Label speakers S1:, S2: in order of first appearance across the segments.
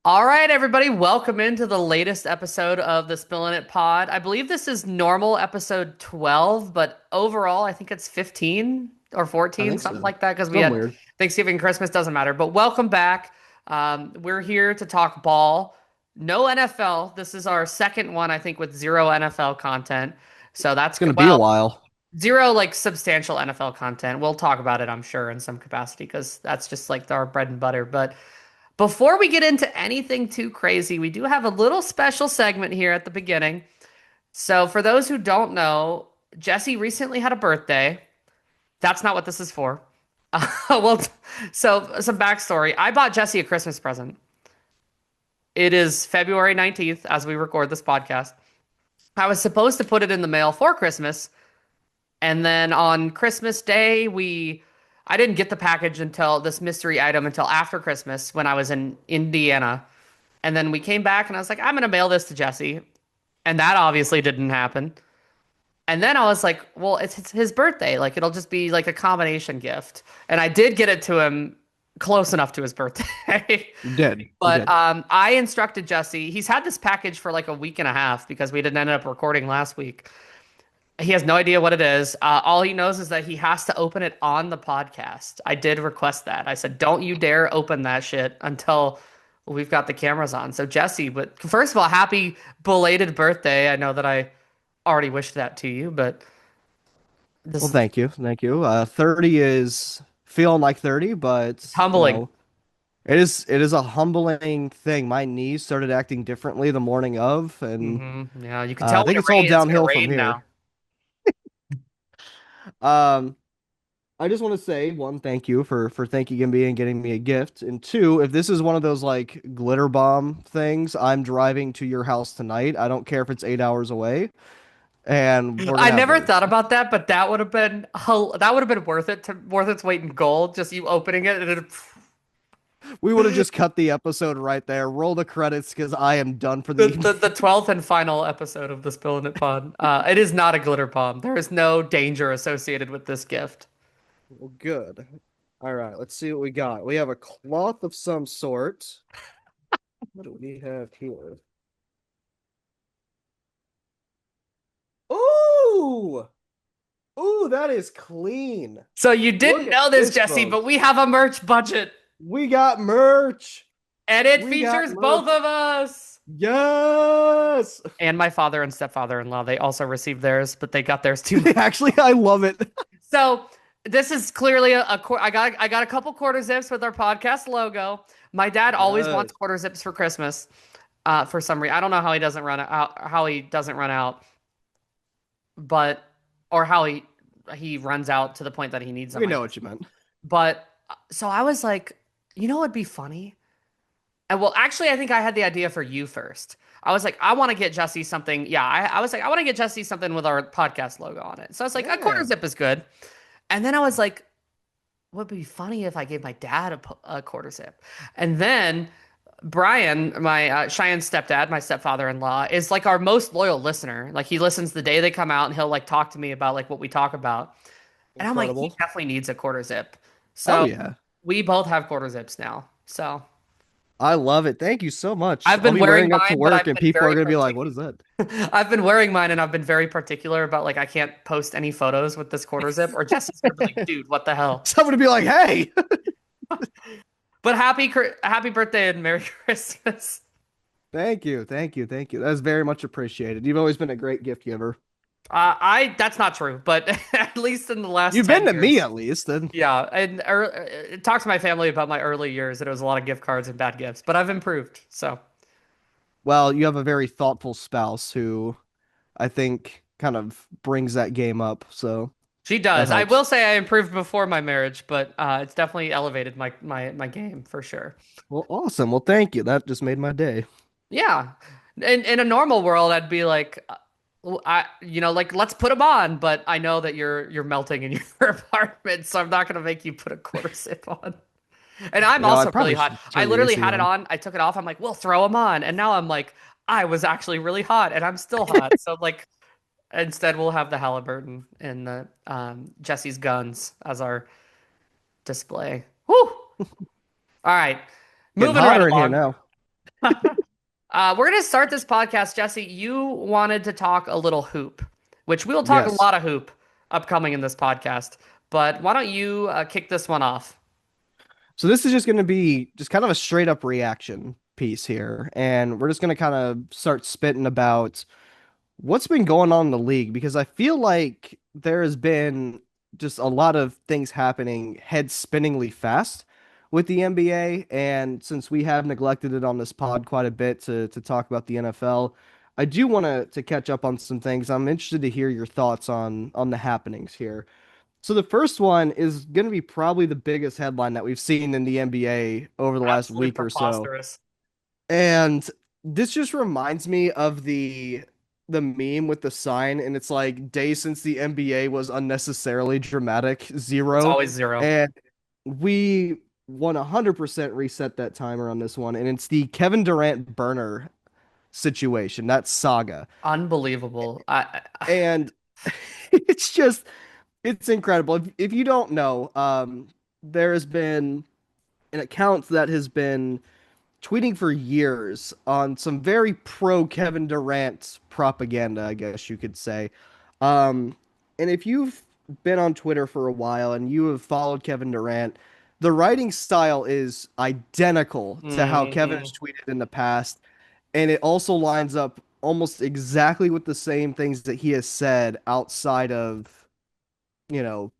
S1: All right, everybody, welcome into the latest episode of the Spillin It Pod. I believe this is normal episode 12, but overall, I think it's 15 or
S2: I
S1: 14,
S2: think
S1: something
S2: so.
S1: like that, because we
S2: Some
S1: had
S2: weird.
S1: Thanksgiving, Christmas, doesn't matter. But welcome back. We're here to talk ball. No NFL. This is our second one, I think, with zero NFL content. So that's
S2: It's gonna be a
S1: well,
S2: while.
S1: zero like substantial NFL content. We'll talk about it, I'm sure, in some capacity, because that's just like our bread and butter. But before we get into anything too crazy, we do have a little special segment here at the beginning. So, for those who don't know, Jesse recently had a birthday. That's not what this is for. Well, so some backstory. I bought Jesse a Christmas present. It is February 19th as we record this podcast. I was supposed to put it in the mail for Christmas, and then on Christmas Day, I didn't get the package until this mystery item until after Christmas when I was in Indiana. And then we came back and I was like, I'm gonna mail this to Jesse. And that obviously didn't happen. And then I was like, well, it's his birthday. Like it'll just be like a combination gift. And I did get it to him close enough to his birthday.
S2: You did. You
S1: But
S2: did.
S1: I instructed Jesse. He's had this package for like a week and a half because we didn't end up recording last week. He has no idea what it is. All he knows is that he has to open it on the podcast. I did request that. I said, don't you dare open that shit until we've got the cameras on. So, Jesse, but first of all, happy belated birthday. I know that I already wished that to you, but
S2: Well,
S1: this is
S2: thank you. Thank you. 30 is feeling like 30, but
S1: humbling.
S2: it is a humbling thing. My knees started acting differently the morning of, and
S1: Yeah, you can tell
S2: I
S1: when
S2: think it's all
S1: it's gonna
S2: downhill from
S1: rain
S2: here.
S1: now.
S2: Um, I just want to say one, thank you for thanking me and getting me a gift. And two, if this is one of those like glitter bomb things, I'm driving to your house tonight. I don't care if it's 8 hours away, and we're
S1: I
S2: gonna have
S1: never thought
S2: words.
S1: about that, but that would have been worth its weight in gold. Just you opening it and
S2: We would have just cut the episode right there. Roll the credits because I am done for the
S1: the,
S2: evening.
S1: the 12th and final episode of the Spillin' It Pod. It is not a glitter bomb. There is no danger associated with this gift.
S2: Well, good. All right, let's see what we got. We have a cloth of some sort. What do we have here? Ooh! Ooh, that is clean.
S1: So you
S2: Look
S1: didn't
S2: at
S1: know this,
S2: this,
S1: Jesse, but
S2: folks.
S1: we have a merch budget,
S2: We got merch.
S1: and it
S2: We got
S1: features both
S2: merch.
S1: of us.
S2: Yes.
S1: And my father and stepfather-in-law, they also received theirs, but they got theirs too.
S2: Actually, I love it.
S1: So this is clearly I got a couple quarter zips with our podcast logo. My dad always wants
S2: Yes.
S1: quarter zips for Christmas. For some reason, I don't know how he doesn't run out, but or how he runs out to the point that he needs them,
S2: We
S1: I
S2: know
S1: guess.
S2: what you meant.
S1: But so I was like, you know what'd be funny? And well, actually, I think I had the idea for you first. I was like, I want to get Jesse something. Yeah, I was like, I want to get Jesse something with our podcast logo on it. So I was like, a quarter
S2: Yeah.
S1: zip is good. And then I was like, would be funny if I gave my dad a quarter zip. And then Brian, my Cheyenne's stepdad, my stepfather-in-law, is like our most loyal listener. Like he listens the day they come out and he'll like talk to me about like what we talk about. And I'm like, he
S2: Incredible.
S1: definitely needs a quarter zip.
S2: Oh
S1: So
S2: yeah.
S1: we both have quarter zips now. So
S2: I love it. Thank you so much.
S1: I've
S2: I'll
S1: been
S2: be
S1: wearing
S2: wearing up to
S1: mine, but
S2: work
S1: I've
S2: and
S1: been
S2: people are
S1: very
S2: going to be like, what
S1: particular.
S2: is that?
S1: I've been wearing mine and I've been very particular about like I can't post any photos with this quarter zip or Jesse's gonna be like, dude, what the hell?
S2: Someone to be like, hey,
S1: But happy birthday and Merry Christmas.
S2: thank you. Thank you. Thank you. That's very much appreciated. You've always been a great gift giver.
S1: I that's not true, but at least in the last
S2: You've
S1: 10
S2: been to me
S1: years.
S2: at least. And
S1: Yeah, and talk to my family about my early years. It was a lot of gift cards and bad gifts, but I've improved. So
S2: well, you have a very thoughtful spouse who I think kind of brings that game up. So
S1: she
S2: that
S1: does. I will
S2: helps.
S1: say I improved before my marriage, but it's definitely elevated my game for sure.
S2: Well, awesome. Well, thank you. That just made my day.
S1: Yeah. In a normal world, I'd be like, like let's put them on, but I know that you're melting in your apartment, so I'm not gonna make you put a quarter zip on. And I'm
S2: I
S1: also really
S2: probably
S1: hot.
S2: should
S1: I
S2: turn the
S1: literally
S2: AC
S1: had it
S2: on.
S1: on. I took it off. I'm like, we'll throw them on, and now I'm like, I was actually really hot, and I'm still hot. So like, instead we'll have the Halliburton and the Jesse's guns as our display. Whew. All right,
S2: Getting
S1: moving right
S2: hotter in here
S1: along.
S2: now.
S1: We're going to start this podcast. Jesse, you wanted to talk a little hoop, which we'll talk a
S2: Yes.
S1: lot of hoop upcoming in this podcast. But why don't you kick this one off?
S2: So this is just going to be just kind of a straight up reaction piece here. And we're just going to kind of start spitting about what's been going on in the league because I feel like there has been just a lot of things happening head spinningly fast with the NBA. And since we have neglected it on this pod quite a bit to talk about the NFL, I do want to catch up on some things. I'm interested to hear your thoughts on the happenings here. So the first one is going to be probably the biggest headline that we've seen in the NBA over the last
S1: Absolutely
S2: week or so.
S1: preposterous.
S2: And this just reminds me of the meme with the sign, and it's like day since the NBA was unnecessarily dramatic,
S1: It's
S2: 0.
S1: always zero.
S2: And we 100% reset that timer on this one, and it's the Kevin Durant burner situation, that saga.
S1: Unbelievable.
S2: And it's just it's incredible. If you don't know, there has been an account that has been tweeting for years on some very pro Kevin Durant propaganda, I guess you could say. Um, and if you've been on Twitter for a while and you have followed Kevin Durant, the writing style is identical to how Kevin's
S1: Mhm.
S2: tweeted in the past, and it also lines up almost exactly with the same things that he has said outside of, you know,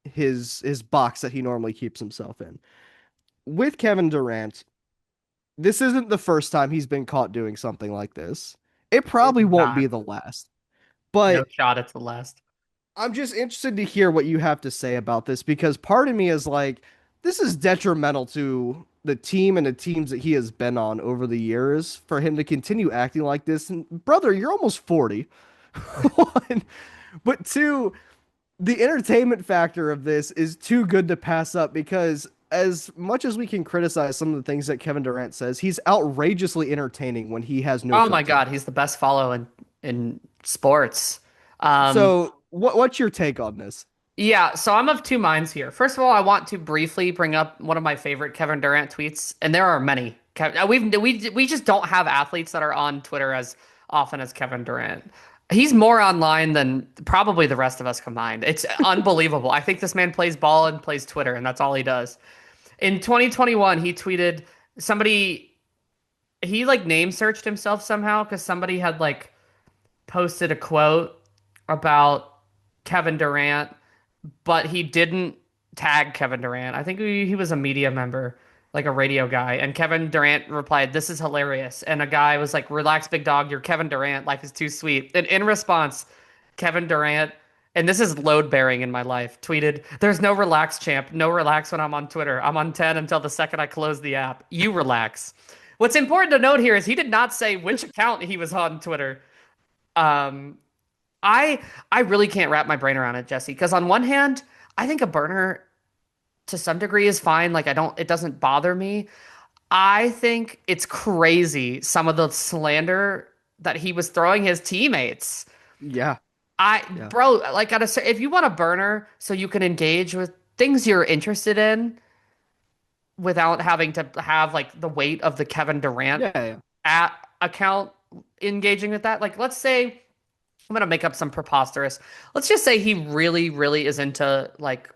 S2: his box that he normally keeps himself in. With Kevin Durant, this isn't the first time he's been caught doing something like this. It
S1: It's
S2: probably won't
S1: not.
S2: be the last.
S1: No
S2: But
S1: shot at the last.
S2: I'm just interested to hear what you have to say about this because part of me is like, this is detrimental to the team and the teams that he has been on over the years for him to continue acting like this. And brother, you're almost 40. One. But two, the entertainment factor of this is too good to pass up because as much as we can criticize some of the things that Kevin Durant says, he's outrageously entertaining when he has no
S1: Oh my
S2: filter.
S1: God, he's the best follow in sports. Um,
S2: So, what's your take on this?
S1: Yeah, so I'm of two minds here. First of all, I want to briefly bring up one of my favorite Kevin Durant tweets, and there are many. We just don't have athletes that are on Twitter as often as Kevin Durant. He's more online than probably the rest of us combined. It's unbelievable. I think this man plays ball and plays Twitter, and that's all he does. In 2021, he tweeted somebody he like name searched himself somehow because somebody had like posted a quote about Kevin Durant but he didn't tag Kevin Durant. I think he was a media member, like a radio guy. And Kevin Durant replied, "This is hilarious." And a guy was like, "Relax, big dog. You're Kevin Durant. Life is too sweet." And in response, Kevin Durant, and this is load bearing in my life, tweeted, "There's no relax, champ. No relax when I'm on Twitter. I'm on 10 until the second I close the app. You relax." What's important to note here is he did not say which account he was on Twitter. Um, I I really can't wrap my brain around it, Jesse, because on one hand, I think a burner to some degree is fine. Like it doesn't bother me. I think it's crazy some of the slander that he was throwing his teammates.
S2: Yeah, yeah,
S1: Bro, like if you want a burner so you can engage with things you're interested in without having to have like the weight of the Kevin Durant
S2: yeah, yeah.
S1: at account engaging with that. Like let's say I'm gonna make up some preposterous. Let's just say he really, really is into like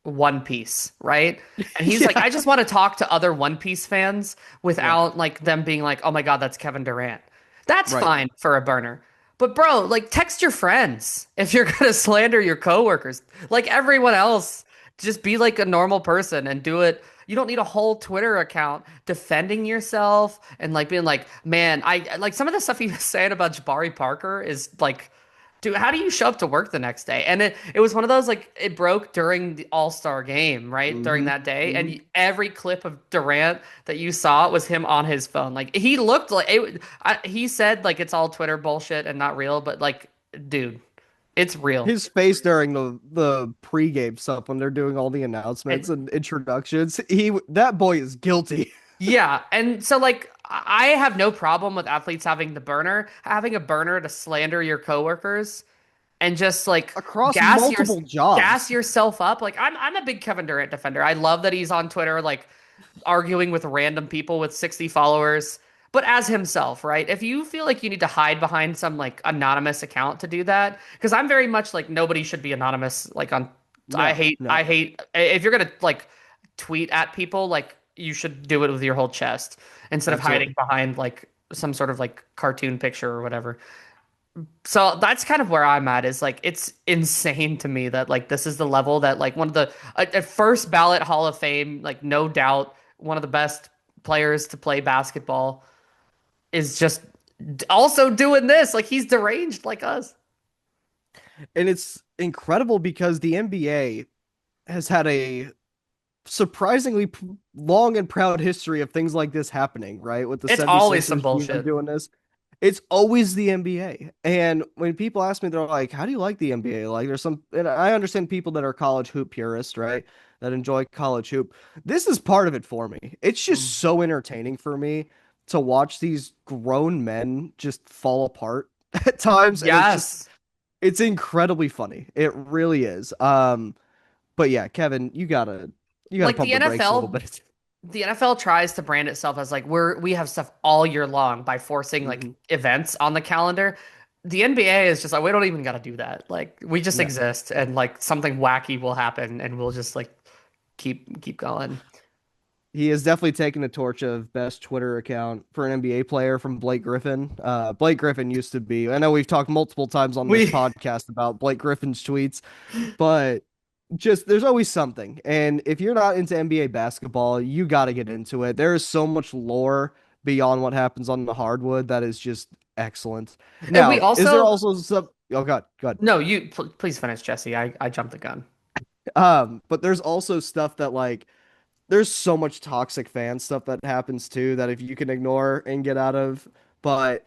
S1: One Piece, right? And he's like,
S2: Yeah,
S1: I just want to talk to other One Piece fans
S2: yeah,
S1: without like them being like, oh my God, that's Kevin Durant. That's
S2: right.
S1: fine for a burner. But bro, like text your friends if you're gonna slander your coworkers. Like everyone else, just be like a normal person and do it. You don't need a whole Twitter account defending yourself and like being like, man, I like some of the stuff he was saying about Jabari Parker is like dude, how do you show up to work the next day? And it was one of those like it broke during the All-Star game, right? During
S2: Mm-hmm.
S1: that day.
S2: Mm-hmm.
S1: And every clip of Durant that you saw was him on his phone. Like he looked like he said like it's all Twitter bullshit and not real, but like dude, it's real.
S2: His face during the pregame stuff when they're doing all the announcements
S1: And
S2: and introductions, he that boy is guilty.
S1: yeah, and so like I have no problem with athletes having the burner, having a burner to slander your coworkers and just like
S2: Across
S1: gas your
S2: multiple
S1: gas
S2: jobs.
S1: yourself up. Like I'm a big Kevin Durant defender. I love that he's on Twitter like arguing with random people with 60 followers. but as himself, right? If you feel like you need to hide behind some like anonymous account to do that, because I'm very much like nobody should be anonymous. Like on,
S2: No,
S1: I
S2: no,
S1: hate if you're gonna like tweet at people, like you should do it with your whole chest instead of hiding
S2: absolutely.
S1: behind like some sort of like cartoon picture or whatever. So that's kind of where I'm at is like it's insane to me that like this is the level that like one of the a first ballot Hall of Fame, like no doubt one of the best players to play basketball is just also doing this. Like he's deranged like us.
S2: And it's incredible because the NBA has had a surprisingly long and proud history of things like this happening, right? With the
S1: It's always some
S2: 76ers GM
S1: bullshit.
S2: doing this. It's always the NBA. And when people ask me, they're like, how do you like the NBA? Like, there's some, and I understand people that are college hoop purists, right? That enjoy college hoop. This is part of it for me. It's
S1: Mm.
S2: just so entertaining for me to watch these grown men just fall apart at times. And
S1: Yes.
S2: it's incredibly funny. It really is. But yeah, Kevin, you gotta
S1: Like
S2: pump the brakes a little bit.
S1: the NFL tries to brand itself as like we have stuff all year long by forcing like
S2: Mhm.
S1: events on the calendar. The NBA is just like we don't even got to do that. Like we just
S2: No.
S1: exist and like something wacky will happen and we'll just like keep going.
S2: He has definitely taken the torch of best Twitter account for an NBA player from Blake Griffin. Blake Griffin used to be, I know we've talked multiple times on this
S1: We
S2: podcast about Blake Griffin's tweets, but just there's always something. And if you're not into NBA basketball, you got to get into it. There is so much lore beyond what happens on the hardwood that is just excellent.
S1: and we
S2: Now, is there
S1: also
S2: also some, oh God, God.
S1: no, please finish, Jesse. I jumped the gun.
S2: But there's also stuff that like there's so much toxic fan stuff that happens too that if you can ignore and get out of. But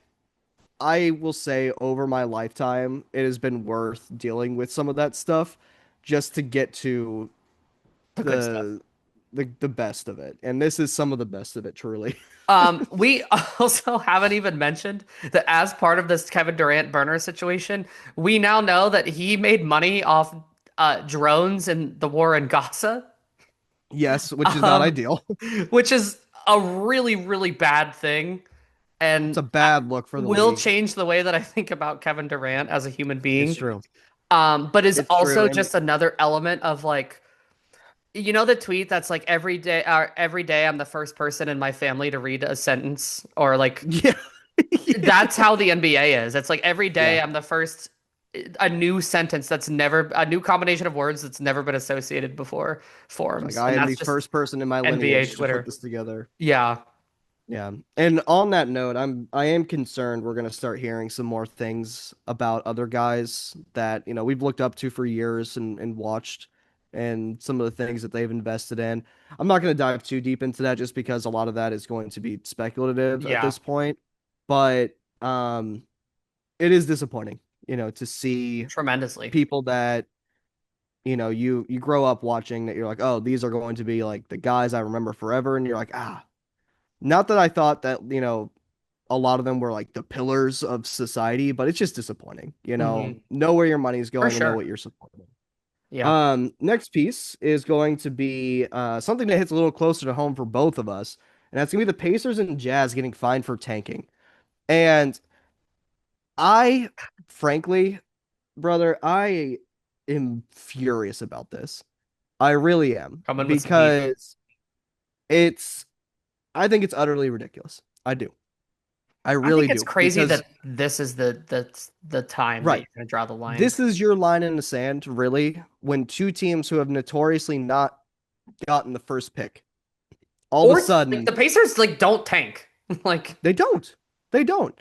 S2: I will say over my lifetime, it has been worth dealing with some of that stuff just to get to
S1: The good stuff.
S2: the the best of it. And this is some of the best of it, truly.
S1: We also haven't even mentioned that as part of this Kevin Durant burner situation, we now know that he made money off drones in the war in Gaza,
S2: Yes, which is not
S1: um,
S2: ideal.
S1: which is a really, really bad thing,
S2: It's
S1: and
S2: a bad look for the
S1: will
S2: league.
S1: change the way that I think about Kevin Durant as a human
S2: It's
S1: being.
S2: true.
S1: But is
S2: It's true.
S1: also
S2: And
S1: just another element of like, you know, the tweet that's like every day I'm the first person in my family to read a sentence or like
S2: yeah.
S1: that's how the NBA is. It's like every
S2: Yeah.
S1: day I'm the first a new sentence that's never a new combination of words that's never been associated before
S2: It's like
S1: forms.
S2: I
S1: And
S2: am
S1: that's
S2: the
S1: just
S2: first person in my
S1: NBA
S2: lineage to put
S1: Twitter.
S2: this together.
S1: Yeah.
S2: Yeah. And on that note, I am concerned we're gonna start hearing some more things about other guys that, we've looked up to for years and watched and some of the things that they've invested in. I'm not gonna dive too deep into that just because a lot of that is going to be speculative at
S1: Yeah.
S2: this point. But it is disappointing, to see
S1: Tremendously.
S2: people that, you grow up watching that you're like, oh, these are going to be like the guys I remember forever, and you're like, ah. Not that I thought that, a lot of them were like the pillars of society, but it's just disappointing. Know where your money's
S1: For
S2: going and know
S1: sure.
S2: what you're supporting.
S1: Yeah.
S2: Next piece is going to be something that hits a little closer to home for both of us, and that's gonna be the Pacers and Jazz getting fined for tanking. And I, frankly, brother, I am furious about this. I really am
S1: Coming with some heat.
S2: because it's, I think it's utterly ridiculous. I do. I
S1: I think
S2: really
S1: it's
S2: do
S1: crazy
S2: because
S1: that this is the time that
S2: right,
S1: you're gonna draw the line.
S2: this is your line in the sand, really, when two teams who have notoriously not gotten the first pick, all of a
S1: Or like
S2: sudden
S1: the Pacers like don't tank. Like
S2: they don't. They don't.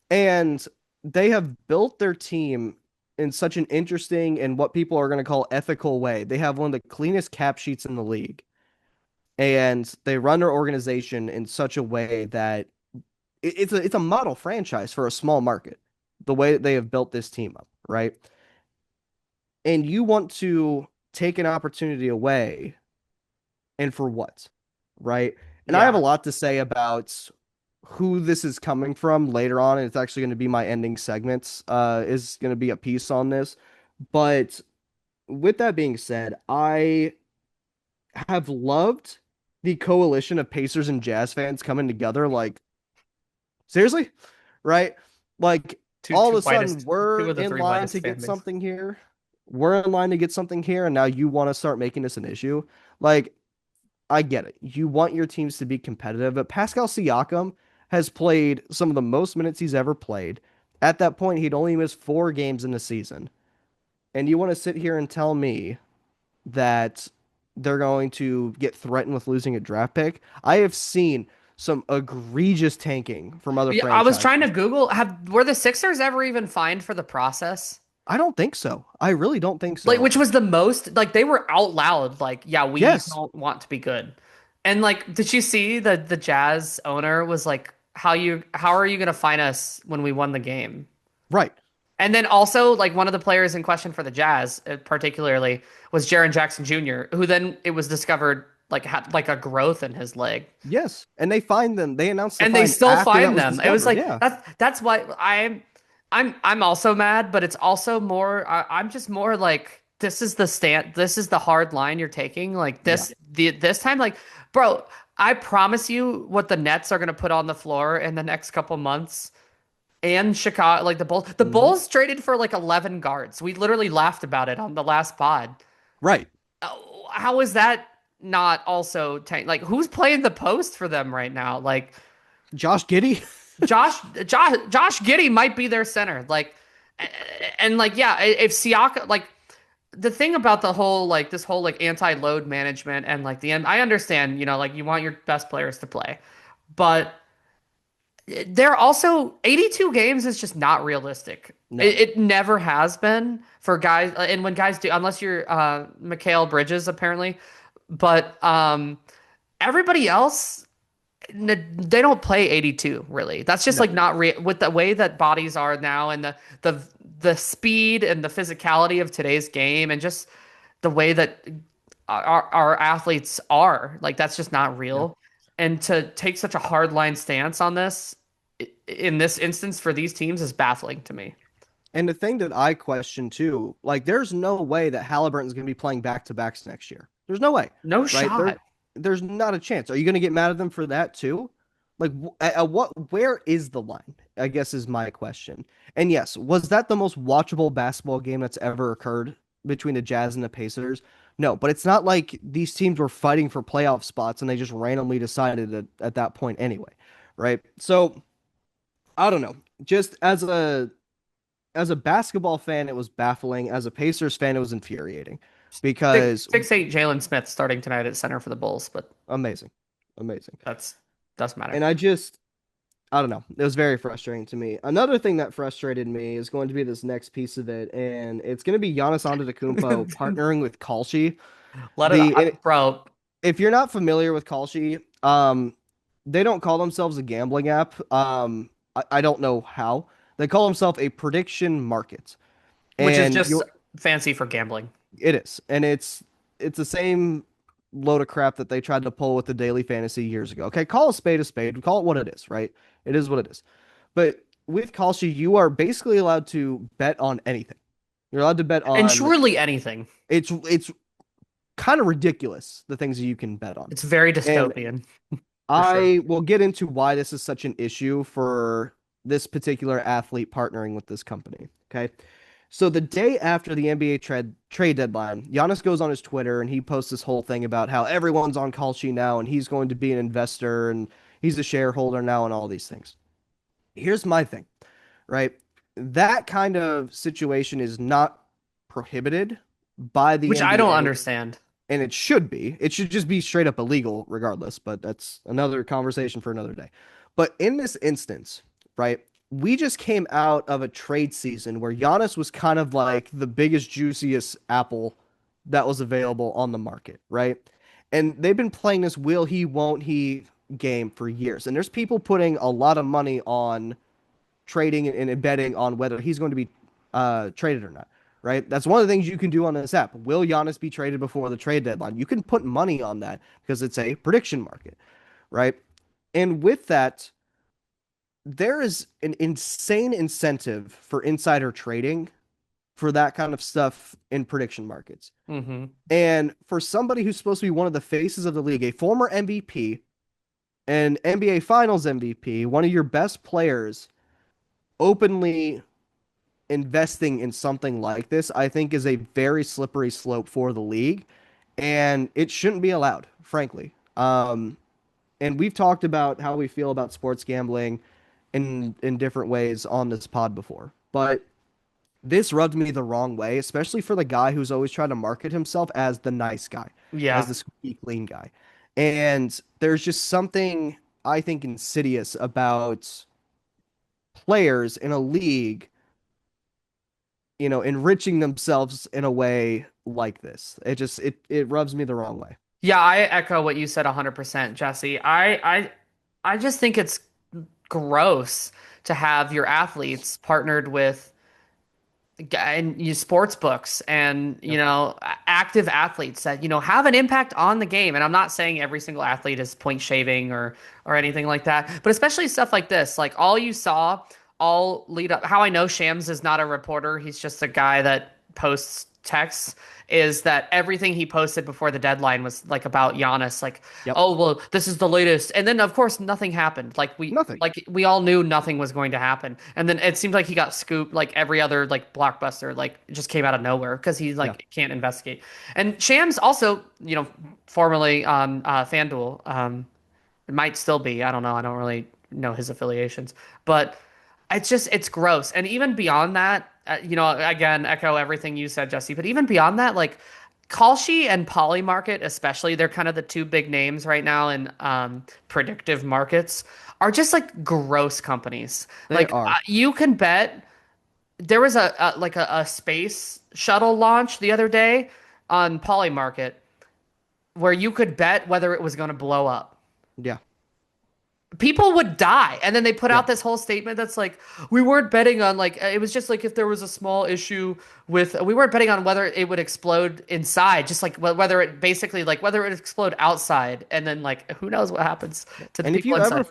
S2: And they have built their team in such an interesting and what people are going to call ethical way. They have one of the cleanest cap sheets in the league. And they run their organization in such a way that it's a model franchise for a small market, the way that they have built this team up, right? And you want to take an opportunity away, and for what, right? And I have a
S1: yeah.
S2: lot to say about who this is coming from later on, and it's actually going to be my ending segments. Is going to be a piece on this, but with that being said, I have loved the coalition of Pacers and Jazz fans coming together. Like Seriously? Right? Like all of a sudden
S1: Two
S2: we're
S1: of the
S2: in
S1: three
S2: line
S1: whitest
S2: to
S1: fan
S2: get
S1: base.
S2: something here. We're in line to get something here, and now you want to start making this an issue. Like, I get it. You want your teams to be competitive, but Pascal Siakam has played some of the most minutes he's ever played. At that point, he'd only missed 4 games in the season. And you want to sit here and tell me that they're going to get threatened with losing a draft pick? I have seen some egregious tanking from other
S1: Yeah, I was trying to
S2: franchises.
S1: Google, have were the Sixers ever even fined for the process?
S2: I don't think so. I really don't think
S1: Like,
S2: so.
S1: which was the most, like, they were out loud, like, yeah, we
S2: Yes,
S1: don't want to be good. And like, did you see the Jazz owner was like, how are you gonna fine us when we won the game?
S2: right.
S1: And then also, like, one of the players in question for the Jazz, particularly, was Jaren Jackson Jr., who then it was discovered like had like a growth in his leg.
S2: Yes. And they fined them. They announced the
S1: And they
S2: fine
S1: still
S2: after that
S1: find
S2: was
S1: them. It was
S2: discovered.
S1: like
S2: Yeah.
S1: that's why I'm also mad, but it's also more I'm just more like this is the hard line you're taking. Like
S2: Yeah.
S1: this time, like, bro, I promise you what the Nets are gonna put on the floor in the next couple months. And Chicago, like the
S2: Hmm.
S1: Bulls traded for like 11 guards. We literally laughed about it on the last pod.
S2: Right.
S1: How is that not also like who's playing the post for them right now? Like
S2: Josh Giddey.
S1: Josh Giddey might be their center. Like, and like, yeah, if Siaka, like, the thing about the whole, like, this whole, like, anti-load management and, like, the end, I understand, like, you want your best players to play, but they're also 82 games is just not realistic.
S2: No.
S1: It never has been for guys, and when guys do, unless you're Mikal Bridges, apparently, but everybody else they don't play 82 really. That's just
S2: No.
S1: like not real with the way that bodies are now and the the speed and the physicality of today's game and just the way that our athletes are. Like that's just not
S2: Yeah.
S1: real. And to take such a hard line stance on this in this instance for these teams is baffling to me.
S2: And the thing that I question too, like there's no way that Halliburton's going to be playing back to backs next year. There's no way,
S1: No
S2: right?
S1: shot.
S2: There's not a chance. Are you going to get mad at them for that too? Like, where is the line? I guess is my question. And yes, was that the most watchable basketball game that's ever occurred between the Jazz and the Pacers? No, but it's not like these teams were fighting for playoff spots and they just randomly decided at that point anyway, right? So I don't know. Just as a basketball fan, it was baffling. As a Pacers fan, it was infuriating because
S1: 6'8" Jalen Smith starting tonight at center for the Bulls, but
S2: amazing, amazing.
S1: that's doesn't matter.
S2: And I don't know. It was very frustrating to me. Another thing that frustrated me is going to be this next piece of it, and it's going to be Giannis Antetokounmpo partnering with Kalshi.
S1: Let it,
S2: The
S1: bro.
S2: if you're not familiar with Kalshi, they don't call themselves a gambling app. I don't know how. They call themselves a prediction market,
S1: Which is
S2: and
S1: just
S2: you
S1: fancy for gambling.
S2: it is, and it's the same load of crap that they tried to pull with the daily fantasy years ago. Okay, call a spade a spade. Call it what it is, right? It is what it is. But with Kalshi, you are basically allowed to bet on anything. You're allowed to bet
S1: And
S2: on
S1: truly anything.
S2: it's kind of ridiculous the things that you can bet on.
S1: It's very
S2: And
S1: dystopian for sure.
S2: I will get into why this is such an issue for this particular athlete partnering with this company. Okay. So the day after the NBA trade deadline, Giannis goes on his Twitter and he posts this whole thing about how everyone's on Kalshi now and he's going to be an investor and he's a shareholder now and all these things. Here's my thing, right? That kind of situation is not prohibited by the
S1: Which I don't
S2: NBA,
S1: understand.
S2: and it should be. It should just be straight up illegal regardless, but that's another conversation for another day. But in this instance, right, we just came out of a trade season where Giannis was kind of like the biggest, juiciest apple that was available on the market, right? And they've been playing this will he, won't he game for years. And there's people putting a lot of money on trading and betting on whether he's going to be traded or not, right? That's one of the things you can do on this app. Will Giannis be traded before the trade deadline? You can put money on that because it's a prediction market, right? And with that, there is an insane incentive for insider trading for that kind of stuff in prediction markets.
S1: Hmm.
S2: And for somebody who's supposed to be one of the faces of the league, a former MVP, An NBA Finals MVP, one of your best players, openly investing in something like this, I think is a very slippery slope for the league, and it shouldn't be allowed, frankly. And we've talked about how we feel about sports gambling in different ways on this pod before, but this rubbed me the wrong way, especially for the guy who's always trying to market himself as the nice guy, as
S1: Yeah.
S2: the squeaky clean guy. And there's just something I think insidious about players in a league, enriching themselves in a way like this. It rubs me the wrong way.
S1: Yeah, I echo what you said 100%, Jesse. I just think it's gross to have your athletes partnered with and you sports books and
S2: Yep.
S1: active athletes that have an impact on the game. And I'm not saying every single athlete is point shaving or anything like that, but especially stuff like this, like all you saw all lead up. How I know Shams is not a reporter, he's just a guy that posts texts, is that everything he posted before the deadline was like about Giannis, like,
S2: Yep.
S1: oh well, this is the latest, and then of course nothing happened.
S2: Nothing.
S1: Like we all knew nothing was going to happen, and then it seemed like he got scooped like every other like blockbuster, like it just came out of nowhere because he
S2: Yeah.
S1: like can't investigate. And Shams also, formerly on FanDuel, it might still be. I don't know. I don't really know his affiliations, but it's gross. And even beyond that, again, echo everything you said, Jesse. But even beyond that, like Kalshi and Polymarket, especially, they're kind of the two big names right now in predictive markets. Are just like gross companies.
S2: They
S1: Like
S2: are.
S1: you can bet there was a space shuttle launch the other day on Polymarket where you could bet whether it was going to blow up.
S2: Yeah.
S1: People would die, and then they put
S2: Yeah.
S1: out this whole statement that's like, we weren't betting on, like, it was just like if there was a small issue with, we weren't betting on whether it would explode inside, just like whether it basically, like, whether it would explode outside, and then like who knows what happens to the
S2: And
S1: people inside.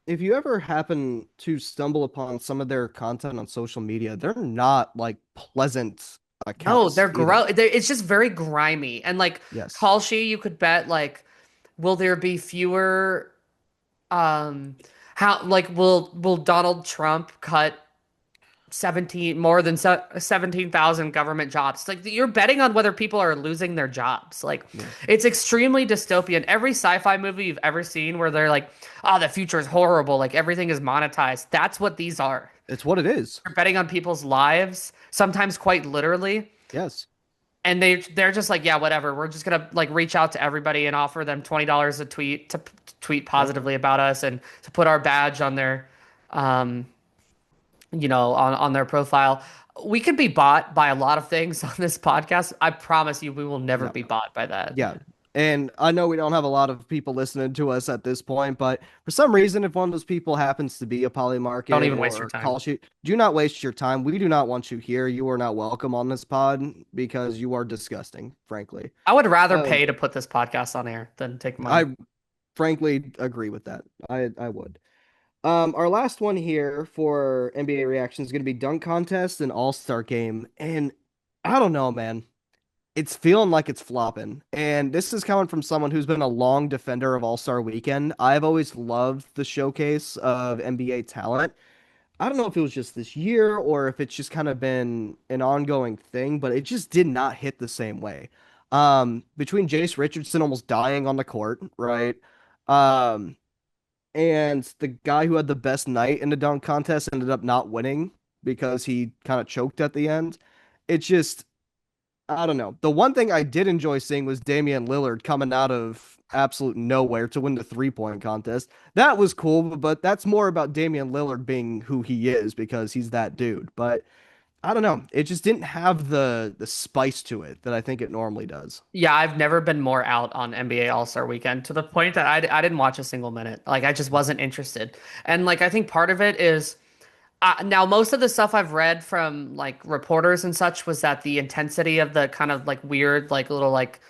S2: if you ever happen to stumble upon some of their content on social media, they're not like pleasant
S1: No,
S2: accounts
S1: they're
S2: either.
S1: gross. It's just very grimy. And like
S2: Yes.
S1: Kalshi, you could bet like, will there be fewer um how like will Donald Trump cut 17 more than 17,000 government jobs. Like you're betting on whether people are losing their jobs. Like
S2: Yeah.
S1: it's extremely dystopian. Every sci-fi movie you've ever seen where they're like, "Oh, the future is horrible. Like everything is monetized." That's what these are.
S2: It's what it is.
S1: You're betting on people's lives, sometimes quite literally.
S2: Yes.
S1: And they're just like, "Yeah, whatever. We're just gonna like reach out to everybody and offer them $20 a tweet to tweet
S2: Yep.
S1: positively about us and to put our badge on their um on their profile." We could be bought by a lot of things on this podcast. I promise you, we will never
S2: Yeah.
S1: be bought by that.
S2: Yeah. And I know we don't have a lot of people listening to us at this point, but for some reason, if one of those people happens to be a
S1: Don't
S2: Polymarket
S1: even waste your
S2: or
S1: time.
S2: call sheet, do not waste your time. We do not want you here. You are not welcome on this pod because you are disgusting, frankly.
S1: I would rather
S2: Um,
S1: pay to put this podcast on air than take money.
S2: I frankly agree with that. I would. Our last one here for NBA reaction is going to be dunk contest and All-Star game, and I don't know, man. It's feeling like it's flopping. And this is coming from someone who's been a long defender of All-Star Weekend. I've always loved the showcase of NBA talent. I don't know if it was just this year or if it's just kind of been an ongoing thing, but it just did not hit the same way. Between Jace Richardson almost dying on the court, right? Um, and the guy who had the best night in the dunk contest ended up not winning because he kind of choked at the end. It just I don't know. The one thing I did enjoy seeing was Damian Lillard coming out of absolute nowhere to win the 3-point contest. That was cool, but that's more about Damian Lillard being who he is because he's that dude. But I don't know. It just didn't have the spice to it that I think it normally does.
S1: Yeah, I've never been more out on NBA All-Star Weekend to the point that I didn't watch a single minute. Like I just wasn't interested. And like I think part of it is now most of the stuff I've read from like reporters and such was that the intensity of the kind of like weird like little like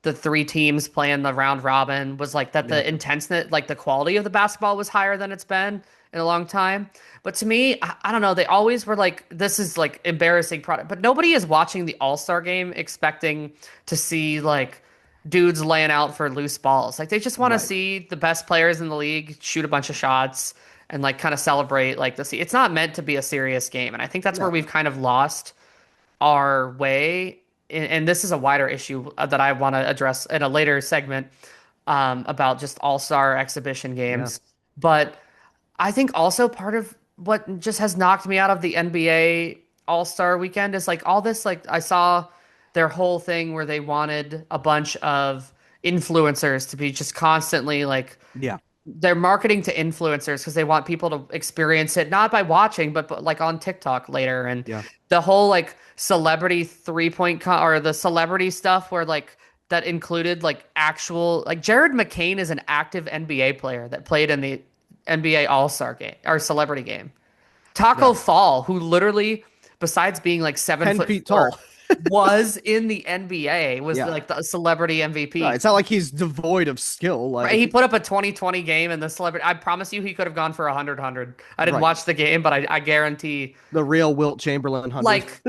S1: the three teams playing the round robin was like that
S2: Yeah.
S1: the intensity, like the quality of the basketball was higher than it's been in a long time. But to me, I don't know, they always were like, this is like embarrassing product. But nobody is watching the All-Star game expecting to see like dudes laying out for loose balls. Like they just want to
S2: Right.
S1: see the best players in the league shoot a bunch of shots and like kind of celebrate like the it's not meant to be a serious game. And I think that's where
S2: No.
S1: we've kind of lost our way. And this is a wider issue that I want to address in a later segment about just all-star exhibition
S2: Yeah.
S1: games. But I think also part of what just has knocked me out of the NBA All-Star weekend is like all this, like I saw their whole thing where they wanted a bunch of influencers to be just constantly like
S2: Yeah.
S1: they're marketing to influencers because they want people to experience it not by watching but like on TikTok later and
S2: Yeah.
S1: the whole like celebrity or the celebrity stuff where like that included like actual like Jared McCain is an active NBA player that played in the NBA All-Star game or celebrity game. Taco
S2: Yeah.
S1: Fall, who literally, besides being like 7 foot
S2: 10 feet
S1: four,
S2: tall.
S1: was in the NBA, was
S2: Yeah.
S1: like the celebrity
S2: No,
S1: MVP.
S2: it's not like he's devoid of skill.
S1: Right, he
S2: Like,
S1: put up a 2020 game in the celebrity. I promise you, he could have gone for 100. I didn't
S2: right.
S1: watch the game, but I guarantee,
S2: The real Wilt Chamberlain 100.
S1: like,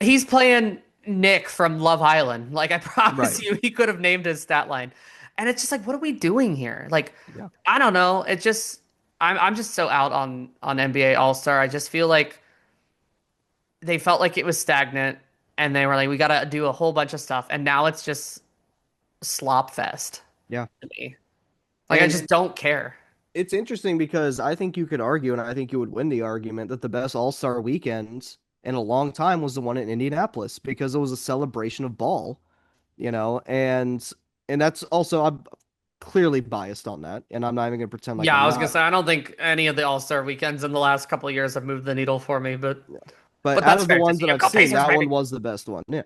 S1: he's playing Nick from Love Island. Like, I
S2: Right.
S1: promise you, he could have named his stat line. And it's just like, what are we doing here? Like,
S2: Yeah.
S1: I don't know. It just, I'm just so out on NBA All Star. I just feel like they felt like it was stagnant, and they were like, we got to do a whole bunch of stuff, and now it's just slop fest
S2: Yeah.
S1: to me. Like, I
S2: And
S1: just don't care.
S2: it's interesting because I think you could argue, and I think you would win the argument, that the best All-Star weekend in a long time was the one in Indianapolis because it was a celebration of ball, and that's also I'm clearly biased on that, and I'm not even gonna pretend like
S1: Yeah,
S2: I'm
S1: I was gonna
S2: not.
S1: say I don't think any of the All Star weekends in the last couple of years have moved the needle for me,
S2: But
S1: but
S2: out
S1: that's
S2: of the
S1: fair to
S2: ones
S1: see.
S2: that
S1: Yeah,
S2: I've
S1: go
S2: seen,
S1: Pacers,
S2: that one
S1: baby.
S2: was the best one. Yeah.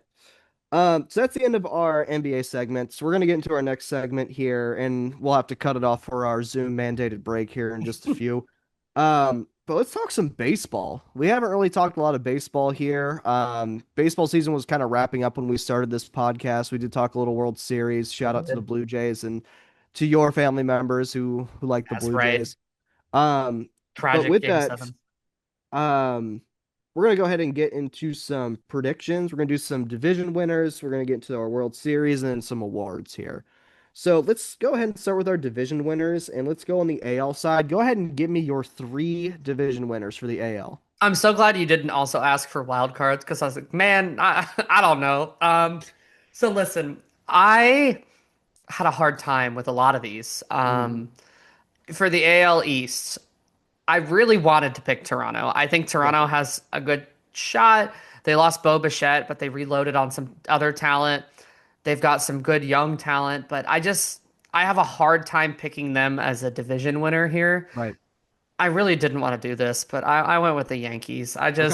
S2: So that's the end of our NBA segments. We're gonna get into our next segment here, and we'll have to cut it off for our Zoom mandated break here in just a few. But let's talk some baseball. We haven't really talked a lot of baseball here. Baseball season was kind of wrapping up when we started this podcast. We did talk a little World Series. Shout out to the Blue Jays and to your family members who like the
S1: That's
S2: Blue
S1: right.
S2: Jays. But
S1: Tragic
S2: with
S1: game
S2: that,
S1: seven.
S2: um, we're gonna go ahead and get into some predictions. We're gonna do some division winners. We're gonna get into our World Series and then some awards here. So let's go ahead and start with our division winners, and let's go on the AL side. Go ahead and give me your three division winners for the AL.
S1: I'm so glad you didn't also ask for wild cards because I was like, man, I don't know. So listen, I had a hard time with a lot of these.
S2: Mm,
S1: For the AL East, I really wanted to pick Toronto. I think
S2: yeah,
S1: Toronto has a good shot. They lost Bo Bichette, but they reloaded on some other talent. They've got some good young talent, but I have a hard time picking them as a division winner here.
S2: right.
S1: I really didn't want to do this, but I went with the Yankees.
S2: Okay.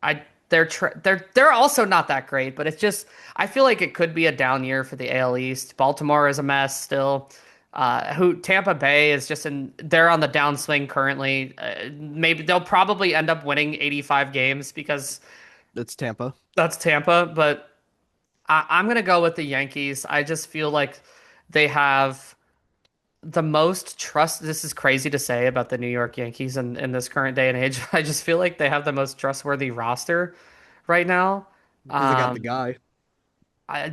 S1: I they're also not that great, but it's just I feel like it could be a down year for the AL East. Baltimore is a mess still. Who Tampa Bay is just in they're on the downswing currently. Maybe they'll probably end up winning 85 games because
S2: That's Tampa.
S1: that's Tampa, but I'm gonna go with the Yankees. I just feel like they have the most trust. This is crazy to say about the New York Yankees in this current day and age. I just feel like they have the most trustworthy roster right now.
S2: Because they got the
S1: Um,
S2: guy.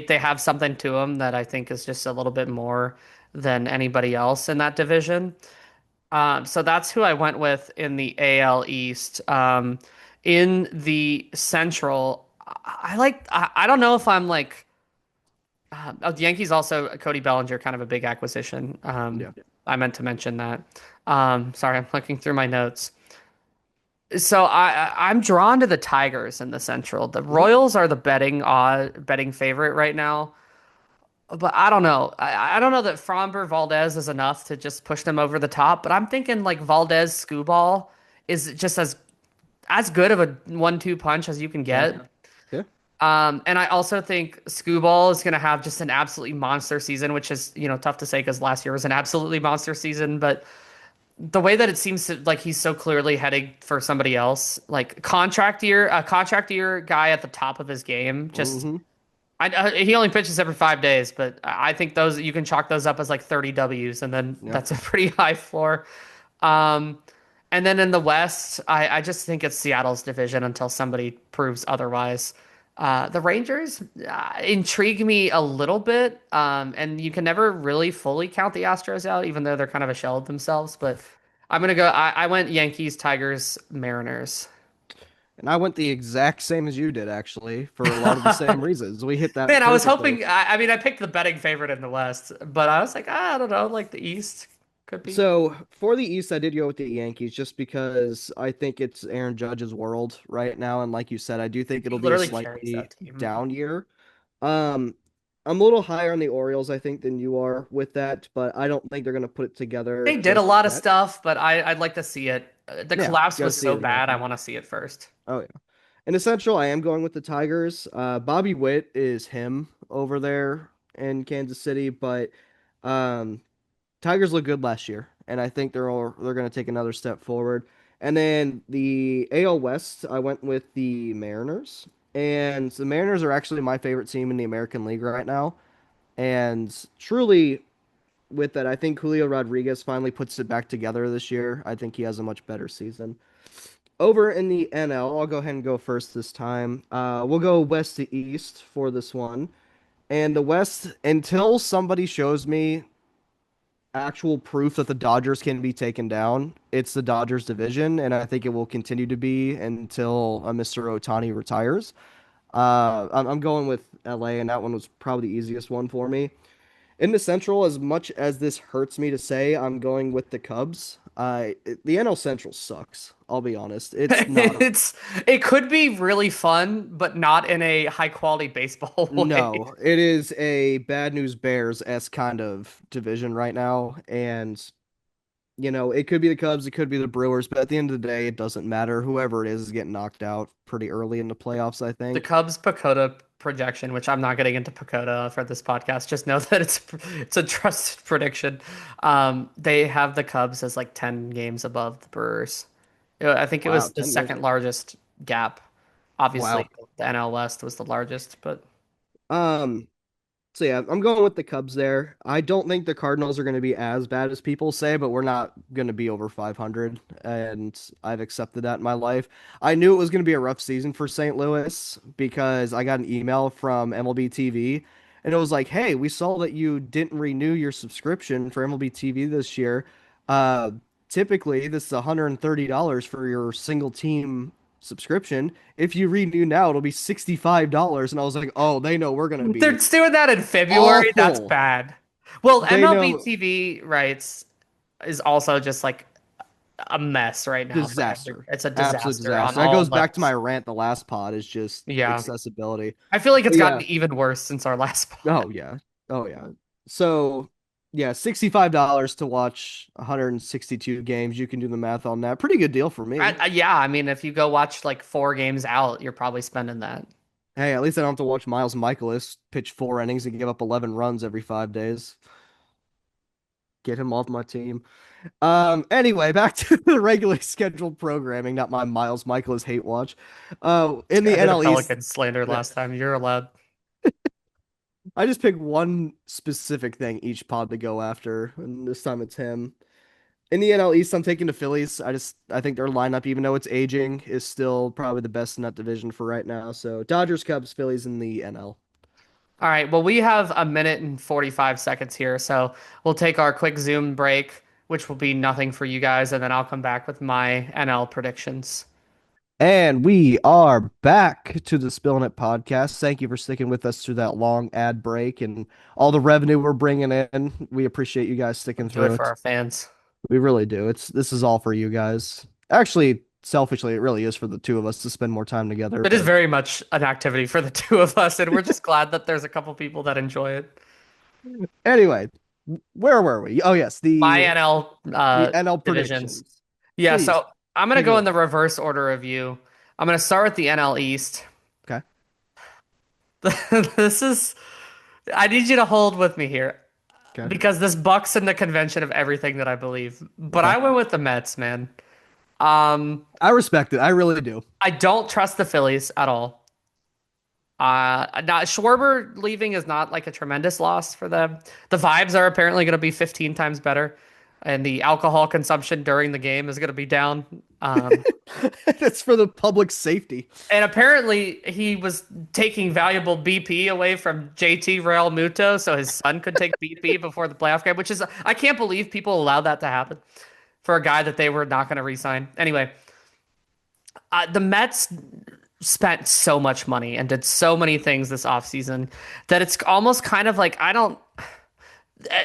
S1: they have something to them that I think is just a little bit more than anybody else in that division. So that's who I went with in the AL East. In the Central, I don't know if I'm like the Yankees also Cody Bellinger kind of a big acquisition.
S2: Yeah.
S1: I meant to mention that. Sorry, I'm looking through my notes. So I'm drawn to the Tigers in the Central. The
S2: Mhm.
S1: Royals are the betting favorite right now, but I don't know. I don't know that Framber Valdez is enough to just push them over the top. But I'm thinking like Valdez Skubal is just as good of a 1-2 punch as you can
S2: Yeah.
S1: get.
S2: Yeah.
S1: And I also think Skubal is going to have just an absolutely monster season, which is, tough to say because last year was an absolutely monster season. But the way that it seems like he's so clearly heading for somebody else, like a contract year guy at the top of his game, just
S2: Hmm.
S1: he only pitches every 5 days, but I think those you can chalk those up as like 30 Ws, and then
S2: Yeah.
S1: that's a pretty high floor. Um, and then in the West, I just think it's Seattle's division until somebody proves otherwise. The Rangers intrigue me a little bit, and you can never really fully count the Astros out, even though they're kind of a shell of themselves. But I'm gonna go. I went Yankees, Tigers, Mariners.
S2: And I went the exact same as you did, actually, for a lot of the same reasons. We hit that
S1: Man, I was
S2: perfectly.
S1: hoping. I mean, I picked the betting favorite in the West, but I was like, I don't know, like the East could be.
S2: So for the East, I did go with the Yankees just because I think it's Aaron Judge's world right now. And like you said, I do think
S1: He
S2: it'll be a
S1: literally carries
S2: slightly
S1: that team.
S2: down year. Um, I'm a little higher on the Orioles, I think, than you are with that, but I don't think they're going to put it together
S1: They did a
S2: just
S1: lot of
S2: yet.
S1: stuff, but I'd like to see it. The
S2: Yeah,
S1: collapse
S2: gotta
S1: was
S2: see
S1: so
S2: it
S1: bad. I
S2: happen.
S1: want to see it first.
S2: Oh, yeah. In the Central, I am going with the Tigers. Bobby Witt is him over there in Kansas City, but um, Tigers looked good last year, and I think they're going to take another step forward. And then the AL West, I went with the Mariners, and the Mariners are actually my favorite team in the American League right now. And truly, with that, I think Julio Rodriguez finally puts it back together this year. I think he has a much better season. Over in the NL, I'll go ahead and go first this time. We'll go west to east for this one. And the West, until somebody shows me actual proof that the Dodgers can be taken down, it's the Dodgers division, and I think it will continue to be until Mr. Otani retires. I'm going with LA, and that one was probably the easiest one for me. In the Central, as much as this hurts me to say, I'm going with the Cubs. The NL Central sucks. I'll be honest. It's not a
S1: It's it could be really fun, but not in a high quality baseball way.
S2: no. It is a bad news Bears-esque kind of division right now, and it could be the Cubs, it could be the Brewers, but at the end of the day, it doesn't matter. Whoever it is getting knocked out pretty early in the playoffs, I
S1: The
S2: think.
S1: Cubs Pacoda projection, which I'm not getting into Pacoda for this podcast, just know that it's a trusted prediction. They have the Cubs as like 10 games above the Brewers. I think it
S2: Wow,
S1: was the
S2: 10 games.
S1: second largest gap.
S2: Wow.
S1: Obviously, the NL West was the largest, but
S2: Um, So yeah, I'm going with the Cubs there. I don't think the Cardinals are going to be as bad as people say, but we're not going to be over 500, and I've accepted that in my life. I knew it was going to be a rough season for St. Louis because I got an email from MLB TV, and it was like, "Hey, we saw that you didn't renew your subscription for MLB TV this year. Uh, Typically, this is $130 for your single team subscription. If you renew now, it'll be $65." And I was like, "Oh, they know we're gonna
S1: they're
S2: be
S1: just doing that in February. That's
S2: awful.
S1: bad. Well,
S2: They
S1: MLB
S2: know
S1: TV rights is also just like a mess right now for every.
S2: disaster.
S1: It's a
S2: Absolute
S1: disaster on
S2: disaster. That
S1: all
S2: goes back to my
S1: levels.
S2: rant the last pod is just
S1: Yeah.
S2: accessibility.
S1: I feel like it's
S2: But
S1: gotten
S2: yeah.
S1: even worse since our last pod.
S2: Oh yeah. Oh yeah. So yeah, $65 to watch 162 games. You can do the math on that. Pretty good deal for me.
S1: Yeah, I mean, if you go watch like 4 games out, you're probably spending that.
S2: Hey, at least I don't have to watch Miles Michaelis pitch 4 innings and give up 11 runs every 5 days. Get him off my team. Anyway, back to the regularly scheduled programming, not my Miles Michaelis hate watch. In the
S1: I did a
S2: NL East,
S1: Pelicans slander last time. You're allowed.
S2: I just pick one specific thing each pod to go after, and this time it's him. In the NL East, I'm taking the Phillies. I think their lineup, even though it's aging, is still probably the best in that division for right now. So Dodgers, Cubs, Phillies in the NL.
S1: All right, well, we have a minute and 45 seconds here, so we'll take our quick Zoom break, which will be nothing for you guys, and then I'll come back with my NL predictions.
S2: And we are back to the Spillin It podcast. Thank you for sticking with us through that long ad break and all the revenue we're bringing in. We appreciate you guys
S1: We
S2: sticking
S1: do it
S2: through
S1: for
S2: it.
S1: our fans.
S2: We really do. This is all for you guys. Actually, selfishly, it really is for the two of us to spend more time together.
S1: It is
S2: But
S1: very much an activity for the two of us, and we're just glad that there's a couple people that enjoy it.
S2: anyway, where were we? Oh yes,
S1: My
S2: the
S1: NL
S2: the NL
S1: divisions.
S2: predictions.
S1: Yeah,
S2: Please
S1: so I'm gonna
S2: take it
S1: go in
S2: away.
S1: the reverse order of you. I'm gonna start with the NL East.
S2: Okay.
S1: This is I need you to hold with me here
S2: Okay.
S1: because this bucks in the convention of everything that I believe. But
S2: Okay.
S1: I went with the Mets, man. Um,
S2: I respect it. I really do.
S1: I don't trust the Phillies at all. Not Schwarber leaving is not like a tremendous loss for them. The vibes are apparently going to be 15 times better, and the alcohol consumption during the game is going to be down.
S2: That's for the public safety.
S1: And apparently he was taking valuable BP away from JT Real Muto so his son could take BP before the playoff game, which is I can't believe people allowed that to happen for a guy that they were not going to re-sign. Anyway, the Mets spent so much money and did so many things this offseason that it's almost kind of like I don't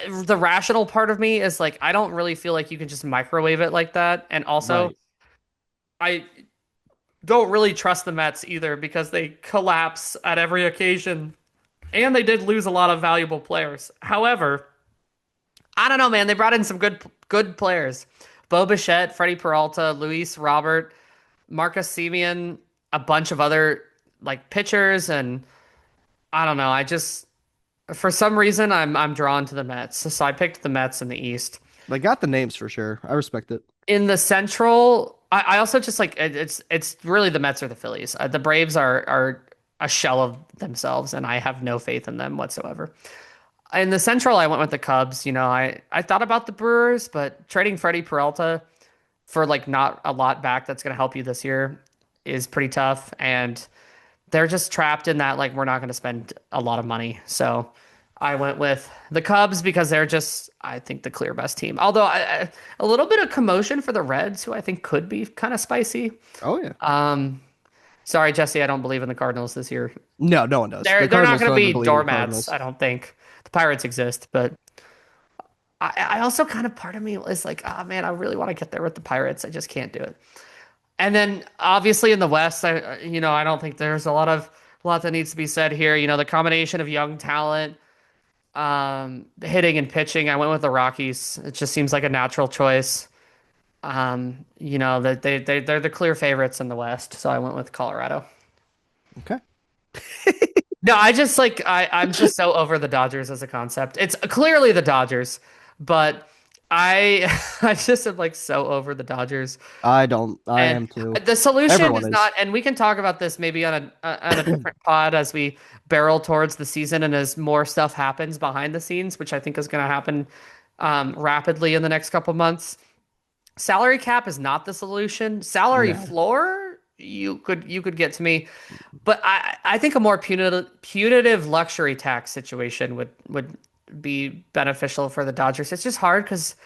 S1: the rational part of me is like I don't really feel like you can just microwave it like that. And also
S2: Right.
S1: I don't really trust the Mets either because they collapse at every occasion and they did lose a lot of valuable players. However, I don't know, man. They brought in some good players. Bo Bichette, Freddie Peralta, Luis Robert, Marcus Semien, a bunch of other like pitchers, and I don't know. I just for some reason I'm drawn to the Mets. So I picked the Mets in the East.
S2: They got the names for sure. I respect it.
S1: In the Central, I also just like it's really the Mets or the Phillies. The Braves are a shell of themselves, and I have no faith in them whatsoever. In the Central, I went with the Cubs. You know, I thought about the Brewers, but trading Freddie Peralta for like not a lot back that's going to help you this year is pretty tough, and they're just trapped in that like we're not going to spend a lot of money. So I went with the Cubs because they're just I think the clear best team. Although a little bit of commotion for the Reds, who I think could be kind of spicy.
S2: Oh yeah.
S1: Um, Sorry, Jesse, I don't believe in the Cardinals this year.
S2: No, no one does.
S1: They're
S2: The
S1: they're not
S2: Cardinals
S1: going to
S2: don't even
S1: be
S2: believe in the
S1: doormats.
S2: Cardinals.
S1: I don't think the Pirates exist, but I also kind of part of me is like, oh man, I really want to get there with the Pirates. I just can't do it. And then obviously in the West, I don't think there's a lot that needs to be said here. You know, the combination of young talent, hitting and pitching. I went with the Rockies. It just seems like a natural choice. That they're the clear favorites in the West, so I went with Colorado.
S2: Okay.
S1: No, I just like I'm just so over the Dodgers as a concept. It's clearly the Dodgers, but I I just am like so over the Dodgers.
S2: I don't. I
S1: And
S2: am too.
S1: the solution
S2: Everyone
S1: is
S2: is.
S1: not, and we can talk about this maybe on a different pod as we barrel towards the season and as more stuff happens behind the scenes, which I think is going to happen rapidly in the next couple months. Salary cap is not the solution. Salary
S2: No.
S1: floor, you could get to me, but I think a more punitive luxury tax situation would be beneficial for the Dodgers. It's just hard because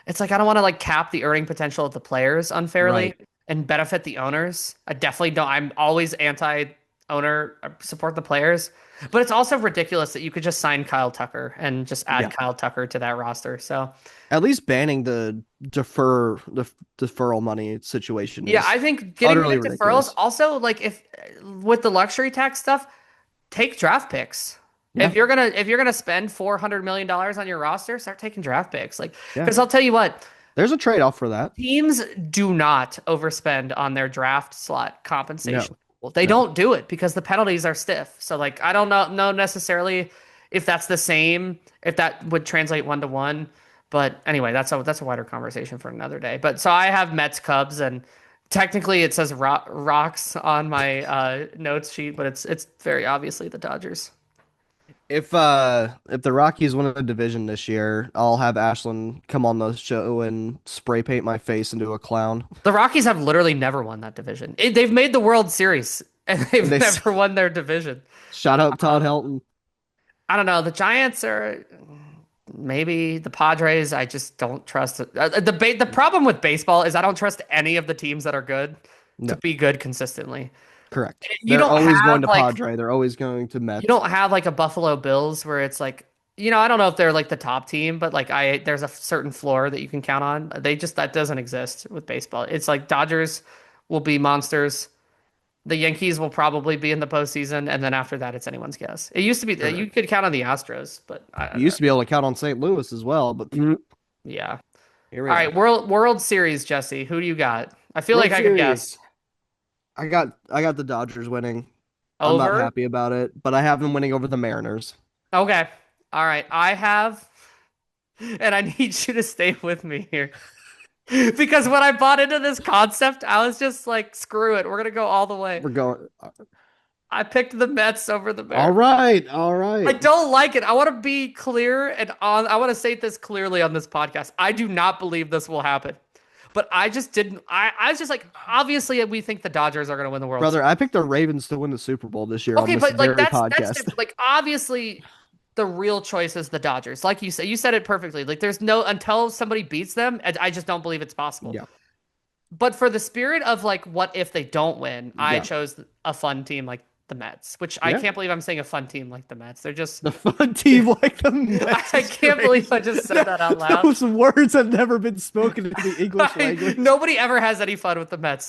S1: it's like I don't want to like cap the earning potential of the players unfairly
S2: Right.
S1: and benefit the owners. I definitely don't. I'm always anti owner, support the players, but it's also ridiculous that you could just sign Kyle Tucker and just add
S2: Yeah.
S1: Kyle Tucker to that roster. So
S2: At least banning the deferral money situation
S1: yeah,
S2: is
S1: I think getting rid
S2: utterly
S1: of deferrals
S2: ridiculous.
S1: also like if with the luxury tax stuff, take draft picks.
S2: Yeah.
S1: If you're gonna spend $400 million on your roster, start taking draft picks. Like,
S2: Yeah.
S1: because I'll tell you what,
S2: There's a trade-off for that.
S1: teams do not overspend on their draft slot compensation.
S2: No.
S1: Well, they
S2: No.
S1: don't do it because the penalties are stiff. So like I don't know necessarily if that's the same, if that would translate one to one. But anyway, that's a wider conversation for another day. But so I have Mets Cubs and technically it says rocks on my notes sheet, but it's very obviously the Dodgers.
S2: If the Rockies win a division this year, I'll have Ashlyn come on the show and spray paint my face into a clown.
S1: The Rockies have literally never won that division. They've made the World Series and they've
S2: They
S1: never won their division.
S2: Shout out Todd
S1: Um,
S2: Helton.
S1: I don't know. The Giants are maybe the Padres. I just don't trust it. The problem with baseball is I don't trust any of the teams that are good to
S2: No,
S1: be good consistently.
S2: correct.
S1: You
S2: They're
S1: don't
S2: always
S1: have
S2: going to
S1: like
S2: Padre. They're always going to
S1: you
S2: Mets.
S1: don't have like a Buffalo Bills where it's like I don't know if they're like the top team, but like I there's a certain floor that you can count on. That doesn't exist with baseball. It's like Dodgers will be monsters. The Yankees will probably be in the postseason, and then after that, it's anyone's guess. It used to be that you
S2: Correct.
S1: could count on the Astros, but
S2: You used to be able to count on St. Louis as well, but
S1: yeah.
S2: here
S1: All
S2: we
S1: right,
S2: are.
S1: World Series, Jesse. Who do you got? I feel like
S2: World
S1: I could guess.
S2: Series. I got the Dodgers winning. I'm not
S1: Over.
S2: happy about it, but I have them winning over the Mariners.
S1: Okay. All right. I have, and I need you to stay with me here. Because when I bought into this concept, I was just like, screw it. We're gonna go all the way.
S2: We're going.
S1: I picked the Mets over the
S2: All
S1: Mariners.
S2: right, all
S1: I
S2: right.
S1: don't like it. I want to be clear and on. I want to say this clearly on this podcast. I do not believe this will happen. but I just didn't. I was just like, obviously, we think the Dodgers are going to win the World
S2: Brother,
S1: Series.
S2: I picked the Ravens to win the Super Bowl this year on
S1: Okay,
S2: this
S1: but like
S2: very
S1: that's
S2: podcast.
S1: different. Like obviously, the real choice is the Dodgers. Like you said it perfectly. Like there's no until somebody beats them. I just don't believe it's possible.
S2: Yeah.
S1: But for the spirit of like, what if they don't win? I
S2: Yeah.
S1: chose a fun team like the Mets, which I
S2: Yeah.
S1: can't believe I'm saying a fun team like the Mets. They're just,
S2: The fun team like the Mets
S1: I
S2: is
S1: can't
S2: great.
S1: believe I just said that out loud.
S2: Those words have never been spoken in the English language.
S1: Nobody ever has any fun with the Mets.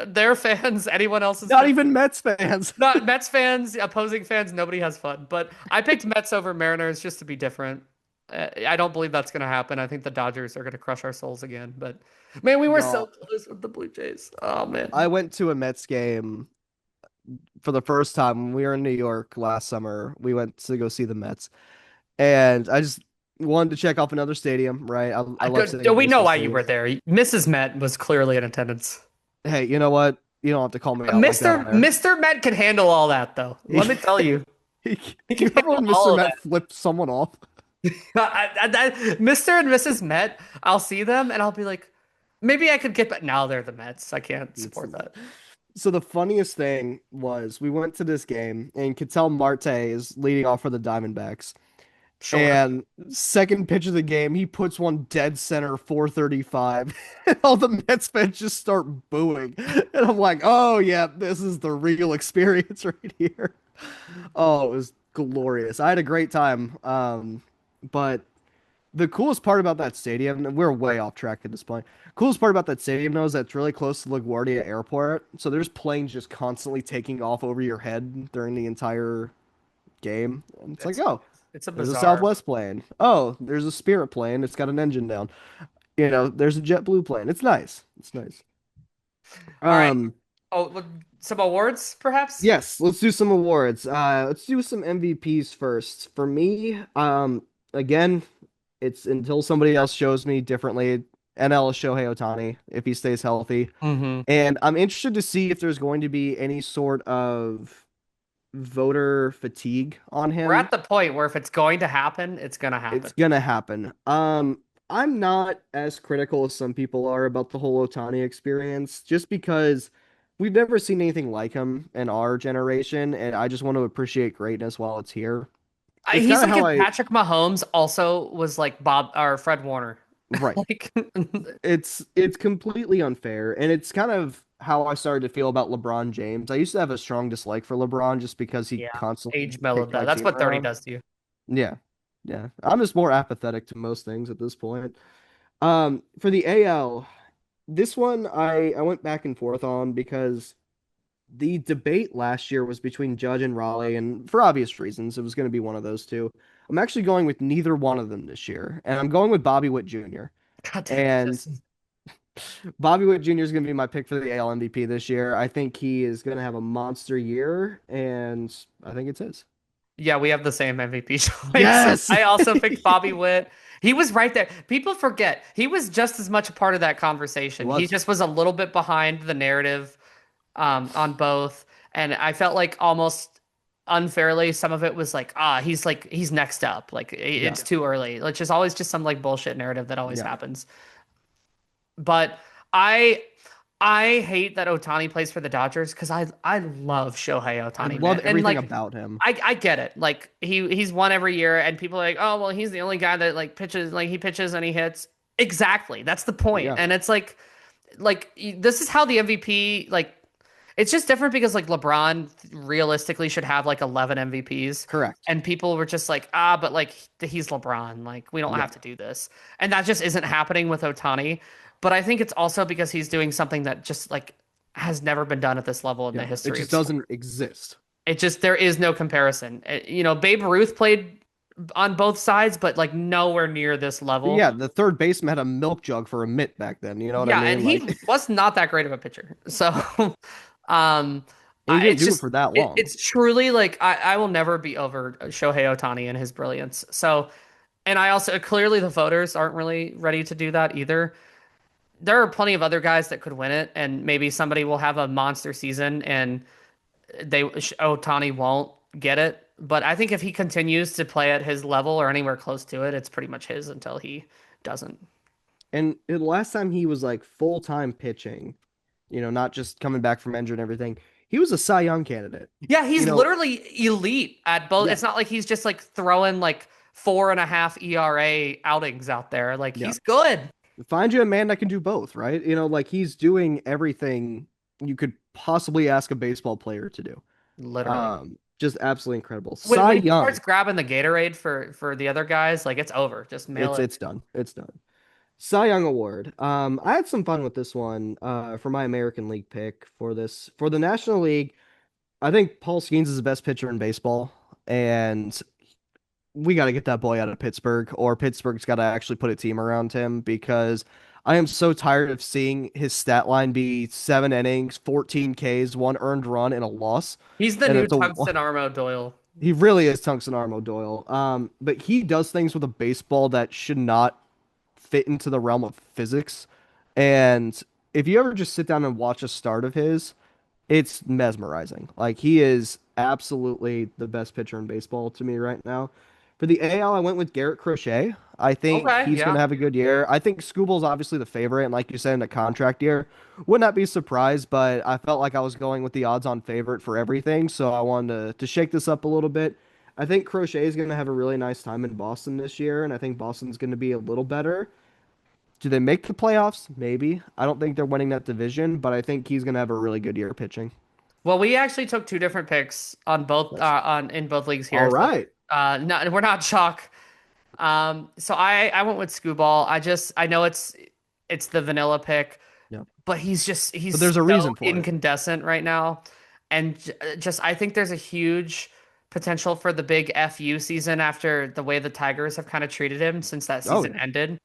S1: Their fans, anyone else's
S2: Not
S1: fans,
S2: even Mets fans.
S1: not Mets fans, opposing fans, nobody has fun. But I picked Mets over Mariners just to be different. I don't believe that's going to happen. I think the Dodgers are going to crush our souls again. But man, we were so
S2: No,
S1: close with the Blue Jays. Oh
S2: I
S1: man.
S2: went to a Mets game for the first time when we were in New York last summer. We went to go see the Mets, and I just wanted to check off another stadium, right? I love sitting in
S1: We know
S2: baseball
S1: why you were
S2: stadiums.
S1: there. Mrs. Met was clearly in attendance.
S2: Hey, you know what? You don't have to call me out like that
S1: Mr.
S2: on air.
S1: Mr. Met can handle all that though. Let me tell you. He
S2: You
S1: can
S2: remember
S1: handle
S2: when Mr.
S1: all of
S2: Met flipped someone off?
S1: Mr. and Mrs. Met, I'll see them and I'll be like, maybe I could get, but now they're the Mets. I can't
S2: It's
S1: support that.
S2: So the funniest thing was we went to this game and Ketel Marte is leading off for the Diamondbacks.
S1: Sure.
S2: And second pitch of the game, he puts one dead center 435. And all the Mets fans just start booing. And I'm like, oh yeah, this is the real experience right here. Oh, it was glorious. I had a great time. But the coolest part about that stadium, and we're way off track at this point. Coolest part about that stadium though is that it's really close to LaGuardia Airport. So there's planes just constantly taking off over your head during the entire game. And it's like,
S1: It's
S2: oh,
S1: it's a
S2: there's a
S1: bizarre.
S2: Southwest plane. Oh, there's a Spirit plane. It's got an engine down. There's a JetBlue plane. It's nice. It's nice.
S1: All right.
S2: Um,
S1: Oh, some awards, perhaps?
S2: yes, let's do some awards. Let's do some MVPs first. For me, again, it's until somebody else shows me differently. NL is Shohei Ohtani if he stays healthy.
S1: Mm-hmm.
S2: And I'm interested to see if there's going to be any sort of voter fatigue on
S1: We're
S2: him.
S1: at the point where if it's going to happen, it's going to happen.
S2: It's gonna happen. I'm not as critical as some people are about the whole Otani experience, just because we've never seen anything like him in our generation, and I just want to appreciate greatness while it's here. It's
S1: He's
S2: kind of
S1: like
S2: how
S1: if
S2: I,
S1: Patrick Mahomes also was like Bob or Fred Warner.
S2: right.
S1: Like,
S2: It's completely unfair, and it's kind of how I started to feel about LeBron James. I used to have a strong dislike for LeBron just because he
S1: yeah,
S2: constantly
S1: age mellowed
S2: kicked
S1: that.
S2: my
S1: That's
S2: team
S1: what 30
S2: around.
S1: does to you.
S2: Yeah. Yeah. I'm just more apathetic to most things at this point. For the AL, this one I went back and forth on because the debate last year was between Judge and Raleigh, and for obvious reasons, it was going to be one of those two. I'm actually going with neither one of them this year, and I'm going with Bobby Witt Jr.
S1: God damn it,
S2: And
S1: Jesse.
S2: Bobby Witt Jr. is going to be my pick for the AL MVP this year. I think he is going to have a monster year, and I think it's his.
S1: Yeah, we have the same MVP choice.
S2: Yes,
S1: I also picked Bobby Witt. He was right there. People forget he was just as much a part of that
S2: he
S1: conversation. He
S2: was.
S1: just was a little bit behind the narrative on both, and I felt like almost unfairly some of it was he's next up. Like
S2: Yeah,
S1: it's too early. Like just always just some like bullshit narrative that always
S2: yeah.
S1: happens. But I I hate that Otani plays for the Dodgers because I love Shohei
S2: I
S1: Otani,
S2: love
S1: man. And
S2: everything
S1: like
S2: about him.
S1: I get it. Like he's won every year and people are like, "Oh, well, he's the only guy that like pitches like he pitches and he hits." Exactly. That's the point.
S2: Yeah,
S1: And it's this is how the MVP like it's just different because like LeBron realistically should have like 11 MVPs
S2: correct.
S1: and people were just like, but like he's LeBron, like we don't
S2: Yeah,
S1: have to do this. And that just isn't happening with Otani. But I think it's also because he's doing something that just like has never been done at this level in the
S2: yeah. It
S1: history
S2: just
S1: of sport.
S2: doesn't exist.
S1: It just there is no comparison. Babe Ruth played on both sides, but like nowhere near this
S2: But
S1: level.
S2: yeah, the third baseman had a milk jug for a mitt back then. You know what I
S1: Yeah, and
S2: mean? Like,
S1: he was not that great of a pitcher. So, um,
S2: he didn't
S1: it's
S2: do it
S1: just
S2: for that long.
S1: it's truly like I will never be over Shohei Ohtani and his brilliance. So, and I also clearly the voters aren't really ready to do that either. There are plenty of other guys that could win it, and maybe somebody will have a monster season and Ohtani won't get it. But I think if he continues to play at his level or anywhere close to it, it's pretty much his until he doesn't.
S2: And the last time he was like full-time pitching, not just coming back from injury and everything, he was a Cy Young candidate.
S1: Yeah,
S2: You
S1: he's
S2: know,
S1: literally elite at both.
S2: yeah,
S1: It's not like he's just like throwing like 4.5 ERA outings out there. Like
S2: yeah.
S1: he's good,
S2: Find you a man that can do both, right? Like he's doing everything you could possibly ask a baseball player to do.
S1: literally.
S2: Just absolutely incredible.
S1: When
S2: Cy
S1: when he starts
S2: Young,
S1: grabbing the Gatorade for the other guys, like it's over. Just mail
S2: it's
S1: it.
S2: it's done. It's done. Cy Young Award. I had some fun with this one for my American League pick for this for the National League. I think Paul Skeens is the best pitcher in baseball, and we got to get that boy out of Pittsburgh, or Pittsburgh's got to actually put a team around him because I am so tired of seeing his stat line be 7 innings, 14 Ks, one earned run, and a loss.
S1: He's the
S2: And
S1: new
S2: it's a
S1: Tungsten Armo Doyle.
S2: he really is Tungsten Armo Doyle. But he does things with a baseball that should not fit into the realm of physics. And if you ever just sit down and watch a start of his, it's mesmerizing. Like he is absolutely the best pitcher in baseball to me right now. For the AL, I went with Garrett Crochet. I think
S1: Okay,
S2: he's going
S1: yeah.
S2: to have a good year. I think Skubal's obviously the favorite, and like you said, in a contract year, would not be surprised. But I felt like I was going with the odds-on favorite for everything, so I wanted to shake this up a little bit. I think Crochet is going to have a really nice time in Boston this year, and I think Boston's going to be a little better. Do they make the playoffs? Maybe. I don't think they're winning that division, but I think he's going to have a really good year pitching.
S1: Well, we actually took two different picks on both
S2: Nice.
S1: on in both leagues
S2: All
S1: here. So
S2: right.
S1: no, we're not chalk. So I went with Scooball. I know it's the vanilla pick,
S2: Yeah.
S1: but
S2: But
S1: he's
S2: there's a
S1: so
S2: reason for it.
S1: incandescent right now, and just I think there's a huge potential for the big FU season after the way the Tigers have kind of treated him since that
S2: Oh
S1: season
S2: yeah.
S1: ended,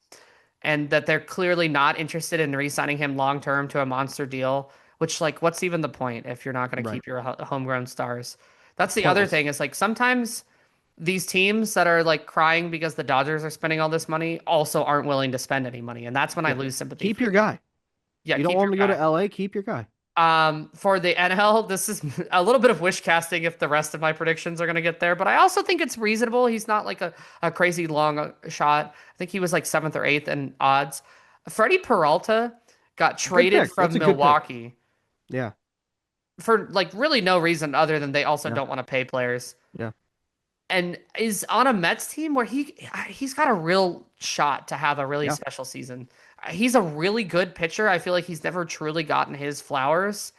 S1: and that they're clearly not interested in re-signing him long term to a monster deal. Which like, what's even the point if you're not going to
S2: Right.
S1: keep your homegrown stars? That's the other
S2: Pointless.
S1: thing is like sometimes these teams that are like crying because the Dodgers are spending all this money also aren't willing to spend any money, and that's when I
S2: Yeah.
S1: lose sympathy
S2: Keep
S1: for
S2: your
S1: the team.
S2: guy.
S1: Yeah,
S2: You don't
S1: keep
S2: want
S1: your
S2: him to go to
S1: guy.
S2: LA, keep your guy.
S1: For the NL, this is a little bit of wish casting if the rest of my predictions are going to get there, but I also think it's reasonable. He's not like a crazy long shot. I think he was like seventh or eighth in odds. Freddie Peralta got
S2: Good
S1: traded
S2: pick. That's
S1: from
S2: a good pick.
S1: Milwaukee
S2: Yeah.
S1: for like really no reason other than they also
S2: Yeah.
S1: don't want to pay players.
S2: Yeah.
S1: And is on a Mets team where he's got a real shot to have a really
S2: Yeah.
S1: special season. He's a really good pitcher. I feel like he's never truly gotten his flowers.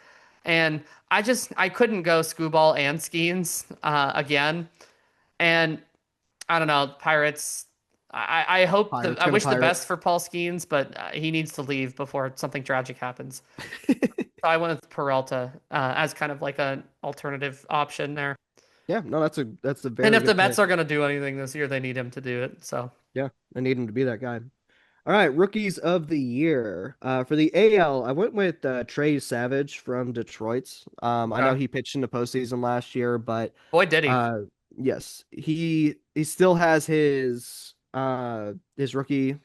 S1: And I couldn't go Scooball and Skeens again. And I don't know, Pirates.
S2: Pirates
S1: I
S2: got a
S1: wish the
S2: pirate.
S1: best for Paul Skeens, but he needs to leave before something tragic happens. So I went with Peralta as kind of like an alternative option there.
S2: Yeah, no, that's a
S1: And
S2: very
S1: if the
S2: good
S1: Mets
S2: pick.
S1: are going to do anything this year, they need him to do it. So,
S2: Yeah. I need him to be that guy. All right, rookies of the year. For the AL, I went with Trey Savage from Detroit. I know
S1: okay.
S2: he pitched in the postseason last year, but
S1: Boy, did he.
S2: uh, yes, he still has his rookie
S1: His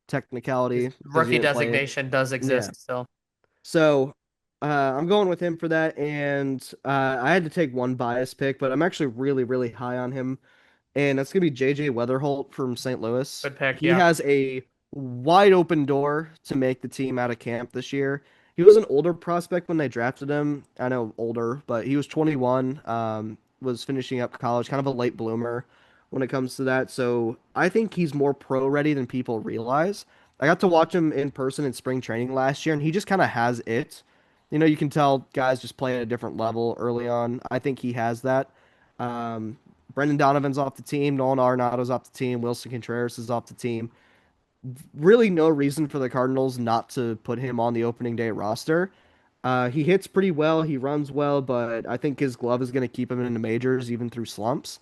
S2: technicality because he
S1: rookie
S2: didn't play.
S1: designation does
S2: Yeah,
S1: exist still.
S2: so I'm going with him for that, and I had to take one bias pick, but I'm actually really really high on him, and that's gonna be JJ Weatherholt from St. Louis.
S1: Good pick.
S2: He
S1: Yeah.
S2: has a wide open door to make the team out of camp this year. He was an older prospect when they drafted him. I know older, but he was 21, was finishing up college, kind of a late bloomer when it comes to that. So I think he's more pro ready than people realize. I got to watch him in person in spring training last year, and he just kind of has it. You can tell guys just play at a different level early on. I think he has that. Um, Brendan Donovan's off the team. Nolan Arenado's off the team. Wilson Contreras is off the team. Really, no reason for the Cardinals not to put him on the opening day roster. He hits pretty well. He runs well, but I think his glove is going to keep him in the majors even through slumps.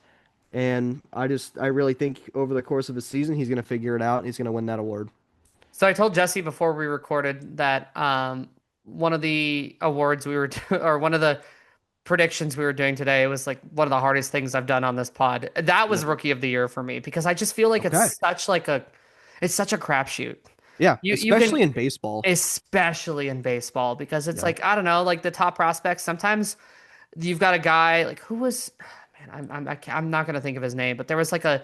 S2: And I really think over the course of the season, he's going to figure it out. And he's going to win that award.
S1: So I told Jesse before we recorded that one of the awards we were or one of the predictions we were doing today was like one of the hardest things I've done on this pod. That was
S2: Yep.
S1: rookie of the year for me because I just feel like
S2: Okay.
S1: it's such a crapshoot.
S2: Yeah,
S1: You can
S2: especially in baseball.
S1: especially in baseball because it's
S2: Yeah.
S1: like I don't know, like the top prospects sometimes you've got a guy like who was man, I'm not gonna think of his name, but there was like a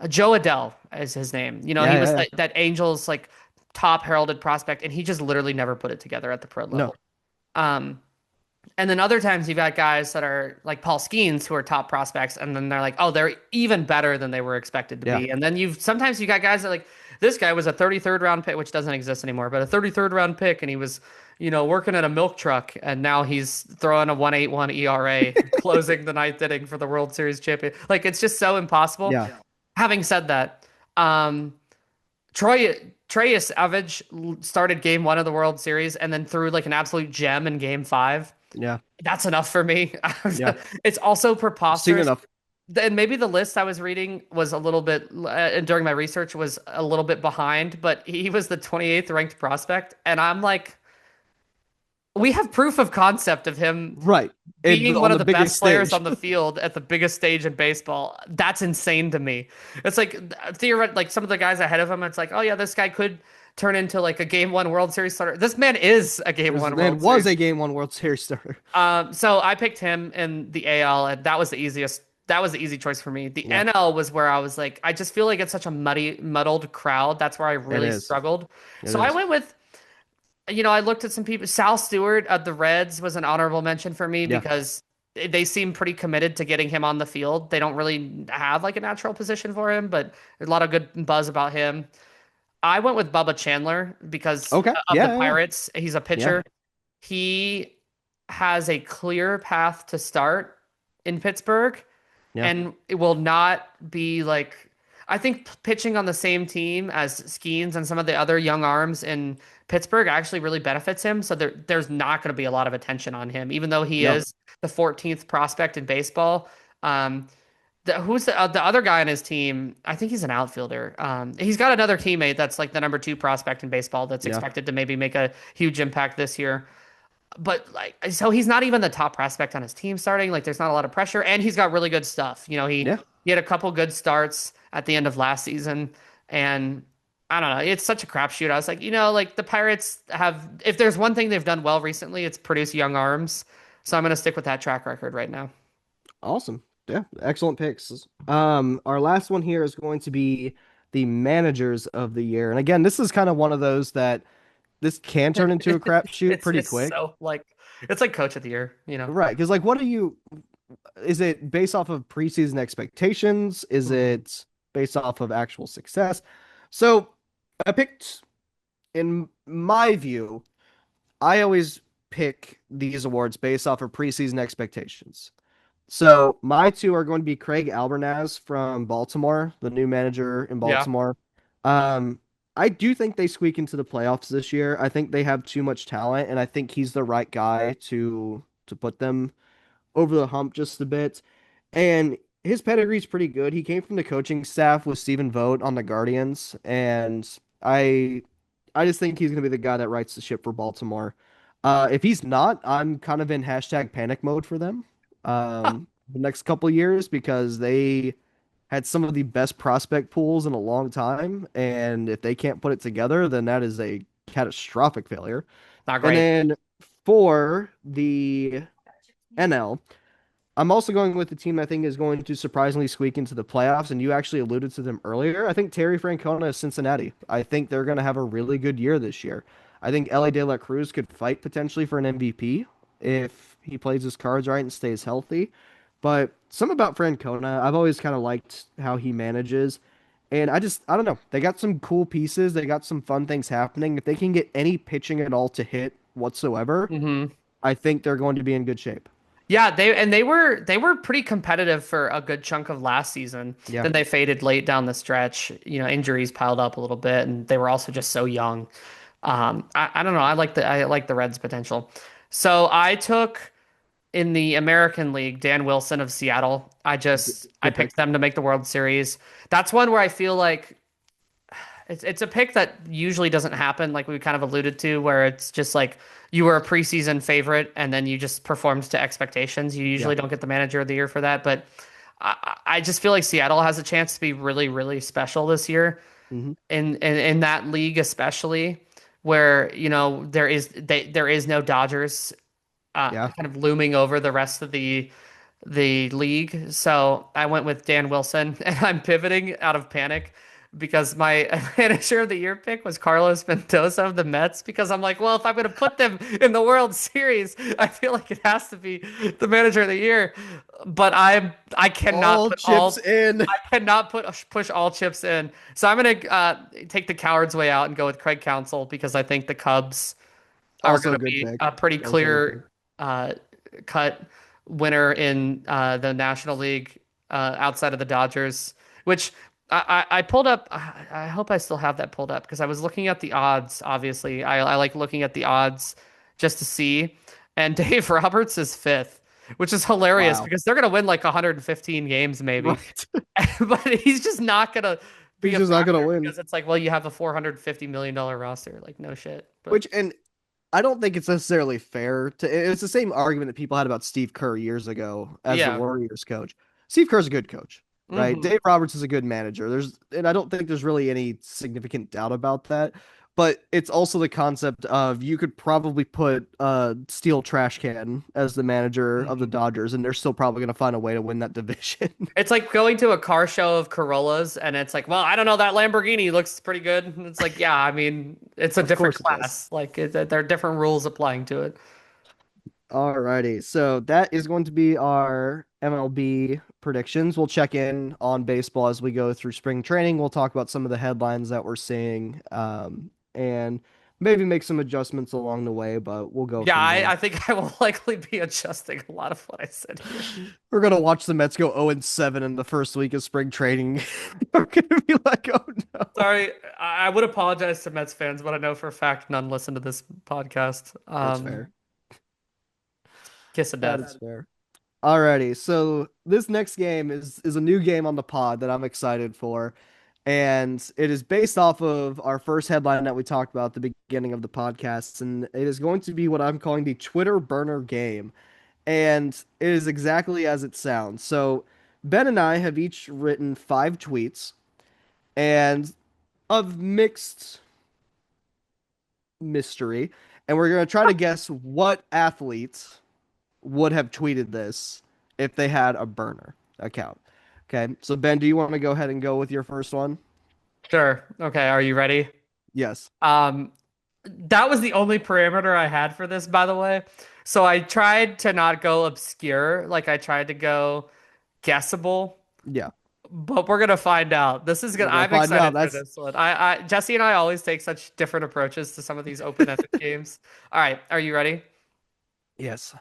S1: Joe Adele is his name. You know,
S2: Yeah,
S1: he
S2: yeah,
S1: was
S2: yeah.
S1: that Angels like top heralded prospect, and he just literally never put it together at the pro
S2: No.
S1: level. Um, and then other times you've got guys that are like Paul Skeens who are top prospects, and then they're like, oh, they're even better than they were expected to
S2: Yeah.
S1: be. And then you've sometimes you got guys that like this guy was a 33rd round pick, which doesn't exist anymore, but a 33rd round pick, and he was, working at a milk truck, and now he's throwing a 1.81 ERA, closing the ninth inning for the World Series champion. Like it's just so impossible.
S2: Yeah.
S1: Having said that, um, Troy Treyas Savage started game one of the World Series and then threw like an absolute gem in game five.
S2: Yeah.
S1: That's enough for me.
S2: Yeah.
S1: It's also
S2: I've seen
S1: preposterous.
S2: enough.
S1: And maybe the list I was reading was a little bit, and during my research was a little bit behind, but he was the 28th ranked prospect. And I'm like, we have proof of concept of him
S2: Right.
S1: being one
S2: On
S1: of
S2: the
S1: the
S2: biggest
S1: best players
S2: stage.
S1: on the field at the biggest stage in baseball. That's insane to me. It's like theoretically, like some of the guys ahead of him, it's like, oh yeah, this guy could turn into like a game one World Series starter. This man is a game
S2: This
S1: one
S2: man
S1: World
S2: was
S1: Series.
S2: a Game 1 World Series starter.
S1: So I picked him in the AL, and that was the easiest. That was the easy choice for me. The
S2: Yeah,
S1: NL was where I was like, I just feel like it's such a muddled crowd. That's where I
S2: it
S1: really
S2: is.
S1: struggled.
S2: It
S1: So I
S2: is.
S1: went with, I looked at some people. Sal Stewart of the Reds was an honorable mention for me
S2: Yeah.
S1: because they seem pretty committed to getting him on the field. They don't really have like a natural position for him, but there's a lot of good buzz about him. I went with Bubba Chandler because
S2: Okay.
S1: of the
S2: Yeah, yeah,
S1: Pirates. He's a
S2: yeah.
S1: pitcher. He has a clear path to start in Pittsburgh,
S2: Yeah.
S1: and it will not be like I think pitching on the same team as Skeens and some of the other young arms in Pittsburgh actually really benefits him. So there's not going to be a lot of attention on him, even though he
S2: No.
S1: is the 14th prospect in baseball. Um, who's the other guy on his team? I think he's an outfielder. He's got another teammate that's like the number two prospect in baseball that's
S2: Yeah.
S1: expected to maybe make a huge impact this year. But like, so he's not even the top prospect on his team starting. Like, there's not a lot of pressure, and he's got really good stuff.
S2: Yeah.
S1: He had a couple good starts at the end of last season, and I don't know. It's such a crapshoot. I was like, like the Pirates have, if there's one thing they've done well recently, it's produce young arms. So I'm gonna stick with that track record right now.
S2: Awesome. Yeah. Excellent picks. Our last one here is going to be the managers of the year. And again, this is kind of one of those that this can turn into a crapshoot
S1: It's
S2: pretty
S1: just
S2: quick.
S1: so like it's like coach of the year.
S2: Right. Because, like, what do you, is it based off of preseason expectations? Is
S1: Mhm.
S2: it based off of actual success? So I picked, in my view, I always pick these awards based off of preseason expectations. So my two are going to be Craig Albernaz from Baltimore, the new manager in
S1: Yeah.
S2: Baltimore. Um, I do think they squeak into the playoffs this year. I think they have too much talent, and I think he's the right guy to put them over the hump just a bit. And his pedigree's pretty good. He came from the coaching staff with Stephen Vogt on the Guardians, and I just think he's gonna be the guy that rights the ship for Baltimore. If he's not, I'm kind of in hashtag panic mode for them the next couple years because they had some of the best prospect pools in a long time, and if they can't put it together, then that is a catastrophic failure.
S1: Not
S2: And
S1: great.
S2: then for the NL, I'm also going with the team I think is going to surprisingly squeak into the playoffs, and you actually alluded to them earlier. I think Terry Francona is Cincinnati. I think they're going to have a really good year this year. I think Ellie De La Cruz could fight potentially for an MVP if he plays his cards right and stays healthy. But some about Francona, I've always kind of liked how he manages. And I don't know. They got some cool pieces. They got some fun things happening. If they can get any pitching at all to hit whatsoever,
S1: Hmm.
S2: I think they're going to be in good shape.
S1: Yeah, they were pretty competitive for a good chunk of last season.
S2: Yeah.
S1: Then they faded late down the stretch. Injuries piled up a little bit, and they were also just so young. I don't know. I like the Reds' potential. So I took in the American League Dan Wilson of Seattle. I
S2: Good pick.
S1: picked them to make the World Series. That's one where I feel like it's a pick that usually doesn't happen, like we kind of alluded to, where it's just like you were a preseason favorite and then you just performed to expectations. You
S2: Yeah.
S1: usually don't get the manager of the year for that, but I just feel like Seattle has a chance to be really, really special this year
S2: Hmm.
S1: in that league, especially where there is no Dodgers
S2: Yeah.
S1: kind of looming over the rest of the league. So I went with Dan Wilson, and I'm pivoting out of panic because my manager of the year pick was Carlos Mendoza of the Mets. Because I'm like, well, if I'm going to put them in the World Series, I feel like it has to be the manager of the year. But I cannot
S2: All
S1: put
S2: chips in.
S1: I cannot push all chips in. So I'm going to take the coward's way out and go with Craig Counsell because I think the Cubs are
S2: Also
S1: going
S2: a
S1: to
S2: good
S1: be
S2: pick.
S1: a pretty
S2: Also a good pick.
S1: clear uh, cut winner in the National League outside of the Dodgers, which I pulled up. I hope I still have that pulled up because I was looking at the odds. Obviously, I like looking at the odds just to see. And Dave Roberts is fifth, which is hilarious
S2: Wow.
S1: because they're going to win like 115 games maybe,
S2: Right.
S1: but he's just not going to be
S2: He's
S1: a
S2: just not gonna
S1: factor
S2: win.
S1: because it's like, well, you have a $450 million roster. Like, no shit. But
S2: Which and I don't think it's necessarily fair to it's the same argument that people had about Steve Kerr years ago as the
S1: yeah.
S2: Warriors coach. Steve Kerr's a good coach, right?
S1: Hmm.
S2: Dave Roberts is a good manager. And I don't think there's really any significant doubt about that. But it's also the concept of you could probably put Steel Trash Can as the manager of the Dodgers, and they're still probably going to find a way to win that division.
S1: It's like going to a car show of Corollas, and it's like, well, I don't know, that Lamborghini looks pretty good. And it's like, yeah, I mean, it's a
S2: Of
S1: different
S2: course it does.
S1: class. Like, there are different rules applying to it.
S2: Alrighty, so that is going to be our MLB predictions. We'll check in on baseball as we go through spring training. We'll talk about some of the headlines that we're seeing, and maybe make some adjustments along the way, but we'll go
S1: Yeah,
S2: from there.
S1: I think I will likely be adjusting a lot of what I said here.
S2: We're gonna watch the Mets go 0-7 in the first week of spring training. We're gonna be like, oh no.
S1: Sorry, I would apologize to Mets fans, but I know for a fact none listen to this podcast.
S2: That's fair.
S1: Kiss of
S2: That
S1: death.
S2: is fair. Alrighty, so this next game is a new game on the pod that I'm excited for. And it is based off of our first headline that we talked about at the beginning of the podcast. And it is going to be what I'm calling the Twitter burner game. And it is exactly as it sounds. So Ben and I have each written 5 tweets and of mixed mystery. And we're going to try to guess what athletes would have tweeted this if they had a burner account. Okay. So Ben, do you want to go ahead and go with your first one?
S1: Sure. Okay, are you ready?
S2: Yes.
S1: Um, that was the only parameter I had for this, by the way. So I tried to not go obscure, like I tried to go guessable,
S2: Yeah.
S1: but we're gonna find out.
S2: We're gonna
S1: I'm
S2: find out.
S1: excited for
S2: That's
S1: this one. Jesse and I always take such different approaches to some of these open-ended games. All right, are you ready?
S2: yes.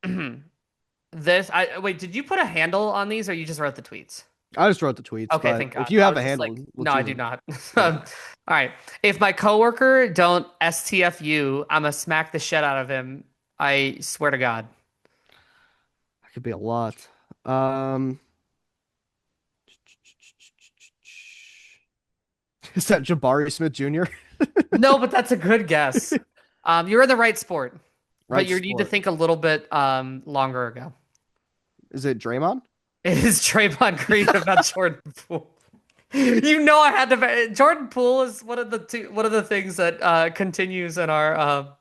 S1: Wait, did you put a handle on these or you just wrote the tweets?
S2: I just wrote the tweets,
S1: Okay,
S2: but
S1: thank
S2: if
S1: God.
S2: you
S1: I
S2: have
S1: was
S2: a
S1: just like,
S2: handle,
S1: no,
S2: let's
S1: I
S2: use
S1: do
S2: them.
S1: not.
S2: Okay.
S1: All right. If my coworker don't STF I'm gonna smack the shit out of him. I swear to God.
S2: That could be a lot. Um, is that Jabari Smith Jr.?
S1: No, but that's a good guess. You're in the right sport, but
S2: Right
S1: you need to
S2: sport.
S1: think a little bit longer ago.
S2: Is it Draymond?
S1: It is Draymond Green about Jordan Poole. You know I had to. Jordan Poole is one of the things that continues in our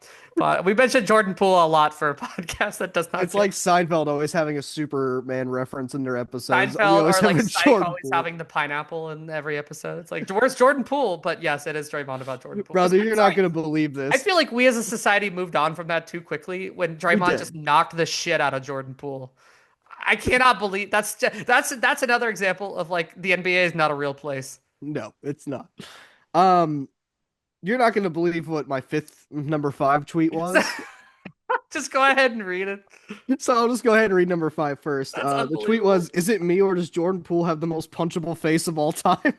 S1: we mentioned Jordan Poole a lot for a podcast that does not
S2: It's
S1: get
S2: like Seinfeld always having a Superman reference in their episodes. We
S1: Seinfeld
S2: always
S1: or
S2: have
S1: like
S2: a
S1: Psych
S2: Jordan
S1: always
S2: Poole.
S1: having the pineapple in every episode. It's like, where's Jordan Poole? But yes, it is Draymond about Jordan Poole.
S2: Brother, you're not
S1: Sorry.
S2: gonna believe
S1: I
S2: this.
S1: feel like we as a society moved on from that too quickly when
S2: We
S1: Draymond just
S2: did.
S1: knocked the shit out of Jordan Poole. I cannot believe that's another example of like the NBA is not a real place.
S2: No, it's not. Um, you're not gonna believe what my fifth number 5 tweet was.
S1: Just go ahead and read it.
S2: So I'll just go ahead and read number 5 first.
S1: That's
S2: The tweet was,
S1: unbelievable.
S2: "Is it me or does Jordan Poole have the most punchable face of all time?"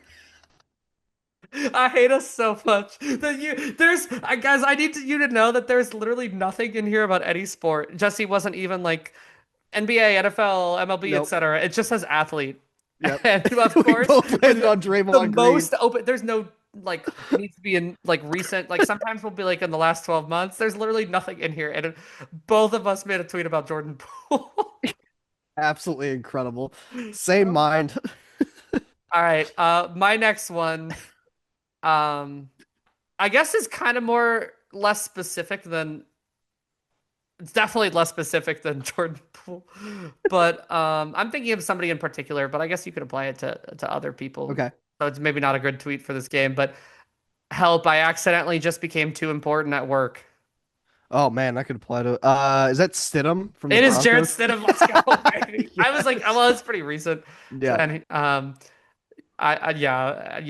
S1: I hate us so much that guys. I need you to know that there's literally nothing in here about any sport. Jesse wasn't even like NBA, NFL, MLB,
S2: Nope.
S1: etc. It just says athlete.
S2: Yep.
S1: And of
S2: We
S1: course,
S2: both landed
S1: with
S2: on
S1: the
S2: Draymond Green.
S1: most open, there's no like needs to be in like recent, like sometimes we'll be like in the last 12 months. There's literally nothing in here. And both of us made a tweet about Jordan Poole.
S2: Absolutely incredible. Same mind.
S1: All right. My next one, um, I guess is kind of more less specific than it's definitely less specific than Jordan Poole. But I'm thinking of somebody in particular, but I guess you could apply it to other people.
S2: Okay.
S1: so it's maybe not a good tweet for this game, but help, I accidentally just became too important at work.
S2: Oh man, that could apply to. Is that Stidham from the
S1: It is Jared
S2: Broncos?
S1: Stidham. Let's go, baby. I was like, oh,
S2: Yes.
S1: well, it's pretty recent. So,
S2: Yeah,
S1: and yeah,
S2: I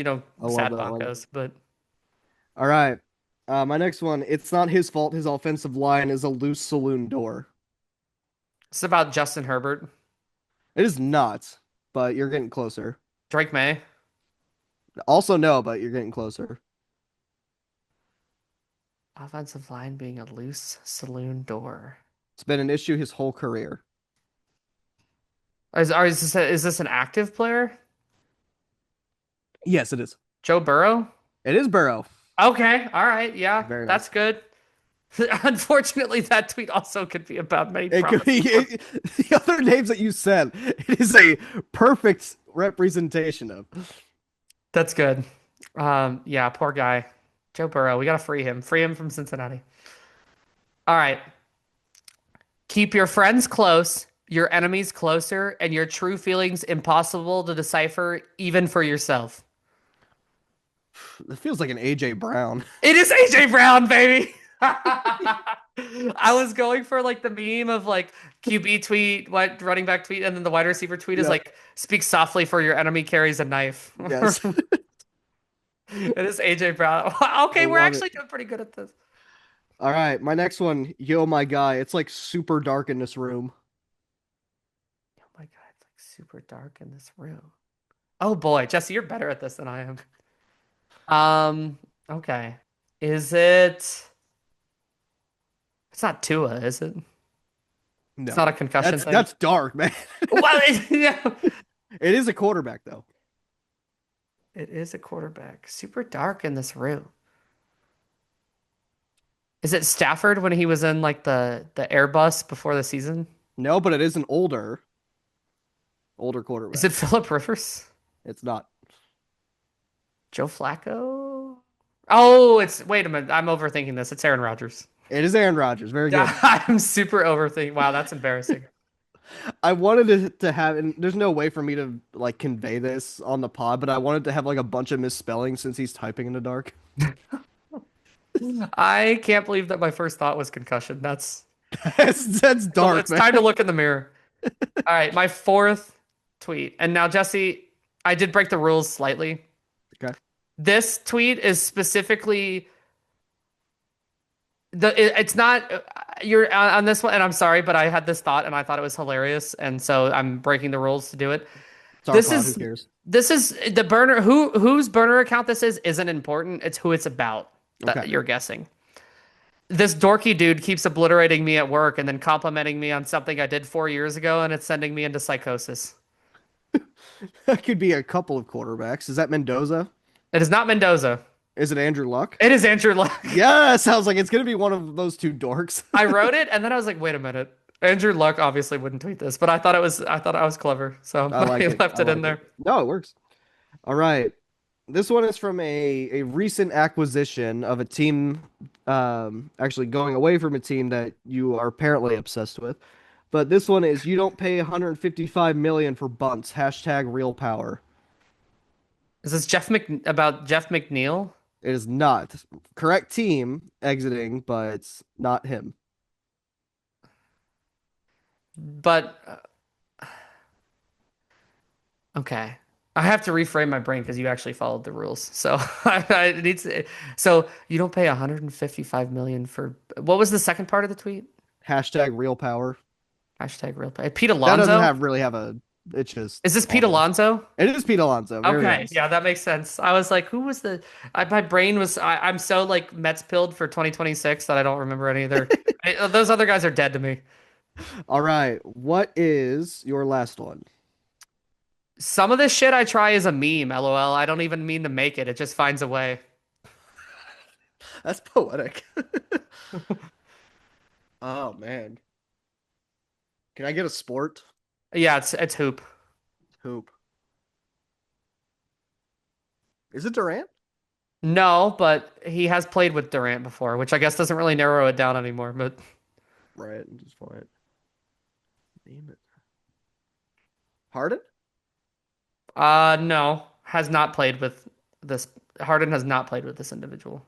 S2: love
S1: sad
S2: that one.
S1: Broncos, but
S2: All right. My next one. It's not his fault. His offensive line is a loose saloon door.
S1: it's about Justin Herbert,
S2: It is not, but you're getting closer.
S1: Drake May,
S2: Also, no, but you're getting closer.
S1: offensive line being a loose saloon door.
S2: It's been an issue his whole career.
S1: Is this an active player?
S2: Yes, it is.
S1: Joe Burrow?
S2: It is Burrow.
S1: Okay, all right, yeah,
S2: Very
S1: that's
S2: nice.
S1: good. Unfortunately, that tweet also could be about many
S2: It could be
S1: promising rookies.
S2: the other names that you said. It is a perfect representation of.
S1: That's good. Yeah, poor guy. Joe Burrow. We gotta free him. Free him from Cincinnati. All right. Keep your friends close, your enemies closer, and your true feelings impossible to decipher, even for yourself.
S2: It feels like an AJ Brown.
S1: It is AJ Brown, baby. I was going for like the meme of like QB tweet, what running back tweet, and then the wide receiver tweet is
S2: Yep.
S1: like, speak softly for your enemy carries a knife.
S2: Yes.
S1: It is AJ Brown.
S2: I
S1: Okay, we're
S2: love it.
S1: actually doing pretty good at this.
S2: All right, my next one, yo, my guy. It's like super dark in this room.
S1: Oh my God, it's like super dark in this room. Oh boy, Jesse, you're better at this than I am. Okay. Is it? It's not Tua, is it? It's not
S2: No,
S1: a concussion
S2: that's
S1: thing.
S2: that's dark, man.
S1: Well, yeah.
S2: It is a quarterback though.
S1: It is a quarterback. Super dark in this room. Is it Stafford when he was in like the Airbus before the season?
S2: No, but it is an older
S1: Is it
S2: quarterback.
S1: Philip Rivers?
S2: It's not.
S1: Joe Flacco? Oh, it's wait a minute. I'm overthinking this. It's Aaron Rodgers.
S2: It is Aaron Rodgers. Very good.
S1: I'm super overthinking. Wow, that's embarrassing.
S2: I wanted to have, and there's no way for me to like convey this on the pod, but I wanted to have like a bunch of misspellings since he's typing in the dark.
S1: I can't believe that my first thought was concussion.
S2: That's dark,
S1: It's
S2: man.
S1: time to look in the mirror. All right, my fourth tweet. And now, Jesse, I did break the rules slightly.
S2: Okay.
S1: This tweet is specifically it's not you're on this one, and I'm sorry, but I had this thought and I thought it was hilarious, and so I'm breaking the rules to do it.
S2: It's our
S1: This
S2: pod. Who
S1: is
S2: cares?
S1: this is the burner whose burner account this is isn't important. It's who it's about
S2: Okay.
S1: that you're guessing. This dorky dude keeps obliterating me at work and then complimenting me on something I did 4 years ago, and it's sending me into psychosis.
S2: That could be a couple of quarterbacks. Is that Mendoza?
S1: It is not Mendoza.
S2: Is it Andrew Luck?
S1: It is Andrew Luck.
S2: Yeah, sounds like it's gonna be one of those two dorks.
S1: I wrote it and then I was like, wait a minute. Andrew Luck obviously wouldn't tweet this, but I thought I was clever, so
S2: I like
S1: I
S2: it.
S1: left
S2: I
S1: it in
S2: like it.
S1: there.
S2: No, it works. All right. This one is from a recent acquisition of a team, actually going away from a team that you are apparently obsessed with. But this one is you don't pay 155 million for bunts. Hashtag real power.
S1: Is this about Jeff McNeil?
S2: It is not. Correct team exiting, but it's not him.
S1: But okay. I have to reframe my brain because you actually followed the rules. So I need to, so you don't pay 155 million for what was the second part of the tweet?
S2: Hashtag real power.
S1: Hashtag real pay. Pete
S2: That doesn't
S1: Alonso?
S2: have really have a. It's just
S1: Is this Pete
S2: awful.
S1: Alonso?
S2: It is Pete Alonso. Very
S1: Okay,
S2: nice.
S1: yeah, that makes sense. I was like, who was my brain was, I'm so like Mets pilled for 2026 that I don't remember any of those other guys are dead to me.
S2: All right. What is your last one?
S1: Some of this shit I try is a meme, lol. I don't even mean to make it. It just finds a way.
S2: That's poetic. Oh man. Can I get a sport?
S1: Yeah, it's hoop.
S2: Hoop. Is it Durant?
S1: No, but he has played with Durant before, which I guess doesn't really narrow it down anymore. But
S2: Right. Just fine. Name it. Harden?
S1: no. has not played with this. Harden has not played with this individual,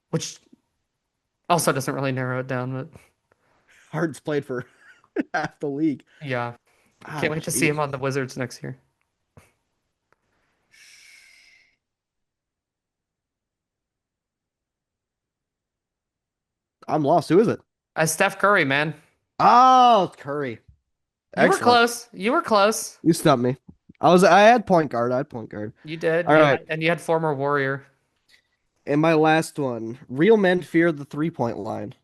S1: which also doesn't really narrow it down. But
S2: Harden's played for half the league.
S1: yeah,
S2: Ah,
S1: can't wait to see him
S2: jeez.
S1: on the Wizards next year.
S2: I'm lost. Who is it?
S1: Steph Curry, man,
S2: Oh, Curry.
S1: you were
S2: Excellent.
S1: close. You were close.
S2: You stumped me. I had point guard. I had point guard.
S1: You did.
S2: All
S1: You
S2: right.
S1: had, and you had former Warrior
S2: And my last one. Real men fear the 3-point line.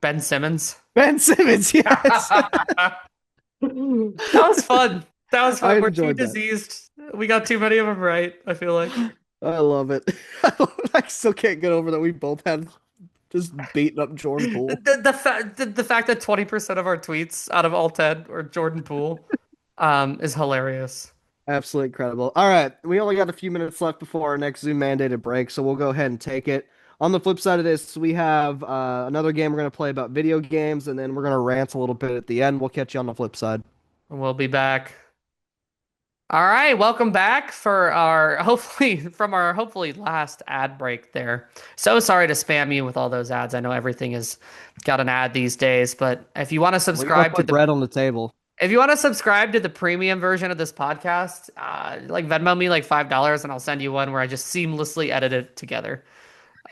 S1: Ben Simmons.
S2: Ben Simmons, yes.
S1: That was fun. That was
S2: I
S1: fun. We're too
S2: enjoyed that.
S1: diseased. We got too many of them right, I feel like.
S2: I love it. I still can't get over that we both had just beating up Jordan Poole.
S1: The fact that 20% of our tweets out of all 10 are Jordan Poole is hilarious.
S2: Absolutely incredible. All right, we only got a few minutes left before our next Zoom mandated break, so we'll go ahead and take it. On the flip side of this, we have another game we're going to play about video games, and then we're going to rant a little bit at the end. We'll catch you on the flip side.
S1: We'll be back. All right, welcome back for our hopefully last ad break there. So sorry to spam you with all those ads. I know everything has got an ad these days, but
S2: We got to put bread on the table.
S1: if you want to subscribe to the premium version of this podcast, like Venmo me like $5 and I'll send you one where I just seamlessly edit it together.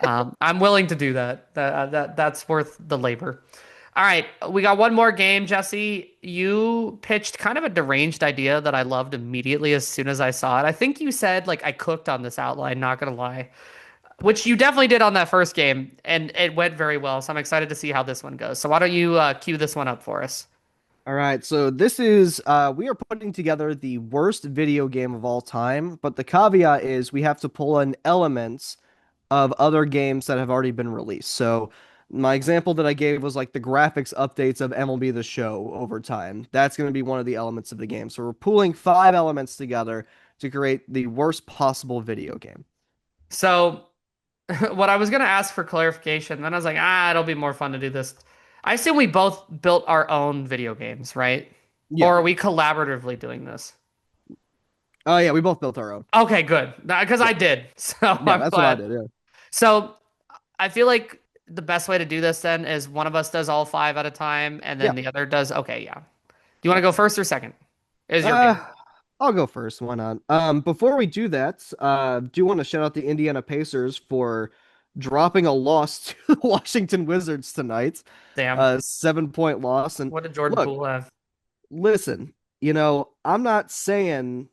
S1: I'm willing to do that. That's worth the labor. All right, we got one more game, Jesse. You pitched kind of a deranged idea that I loved immediately as soon as I saw it. I think you said like I cooked on this outline, not gonna lie, which you definitely did on that first game, and it went very well. So I'm excited to see how this one goes. So why don't you cue this one up for us?
S2: All right, so this is we are putting together the worst video game of all time, but the caveat is we have to pull in elements of other games that have already been released. So my example that I gave was like the graphics updates of MLB The Show over time. That's going to be one of the elements of the game. So we're pooling 5 elements together to create the worst possible video game.
S1: So what I was gonna ask for clarification, then I was like, it'll be more fun to do this. I assume we both built our own video games, right?
S2: Yeah.
S1: Or are we collaboratively doing this?
S2: Oh yeah, we both built our own.
S1: Okay, good. Because
S2: Yeah.
S1: I did. So
S2: Yeah,
S1: I'm
S2: that's what I
S1: glad.
S2: did. Yeah.
S1: So I feel like the best way to do this then is one of us does all five at a time and then
S2: Yeah.
S1: the other does. Okay, yeah. Do you want to
S2: Yeah.
S1: go first or second? Is your
S2: Uh,
S1: game.
S2: I'll go first. Why not? Before we do that, do want to shout out the Indiana Pacers for dropping a loss to the Washington Wizards tonight.
S1: Damn.
S2: 7-point loss. And
S1: What did Jordan
S2: look,
S1: Poole have?
S2: listen, I'm not saying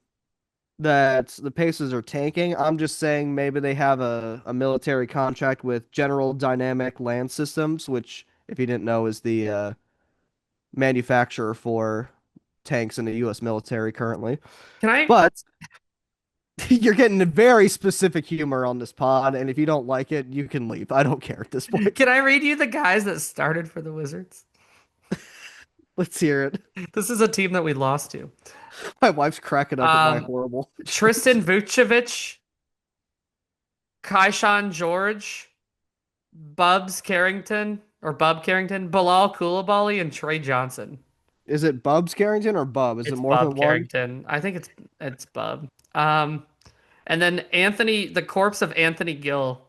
S2: that the Pacers are tanking. I'm just saying maybe they have a military contract with General Dynamic Land Systems, which, if you didn't know, is the manufacturer for tanks in the U.S. military currently.
S1: Can I
S2: But you're getting a very specific humor on this pod, and if you don't like it, you can leave. I don't care at this point.
S1: can I read you the guys that started for the Wizards?
S2: Let's hear it.
S1: This is a team that we lost to.
S2: My wife's cracking up at my
S1: Um,
S2: horrible
S1: Tristan
S2: choices.
S1: Vucevic, Kaishan George, Bub Carrington, Bilal Coulibaly, and Trey Johnson.
S2: Is it Bubs Carrington or Bub? Is it
S1: It's
S2: more
S1: Bub
S2: than one?
S1: Carrington. I think it's Bub. Um, and then the corpse of Anthony Gill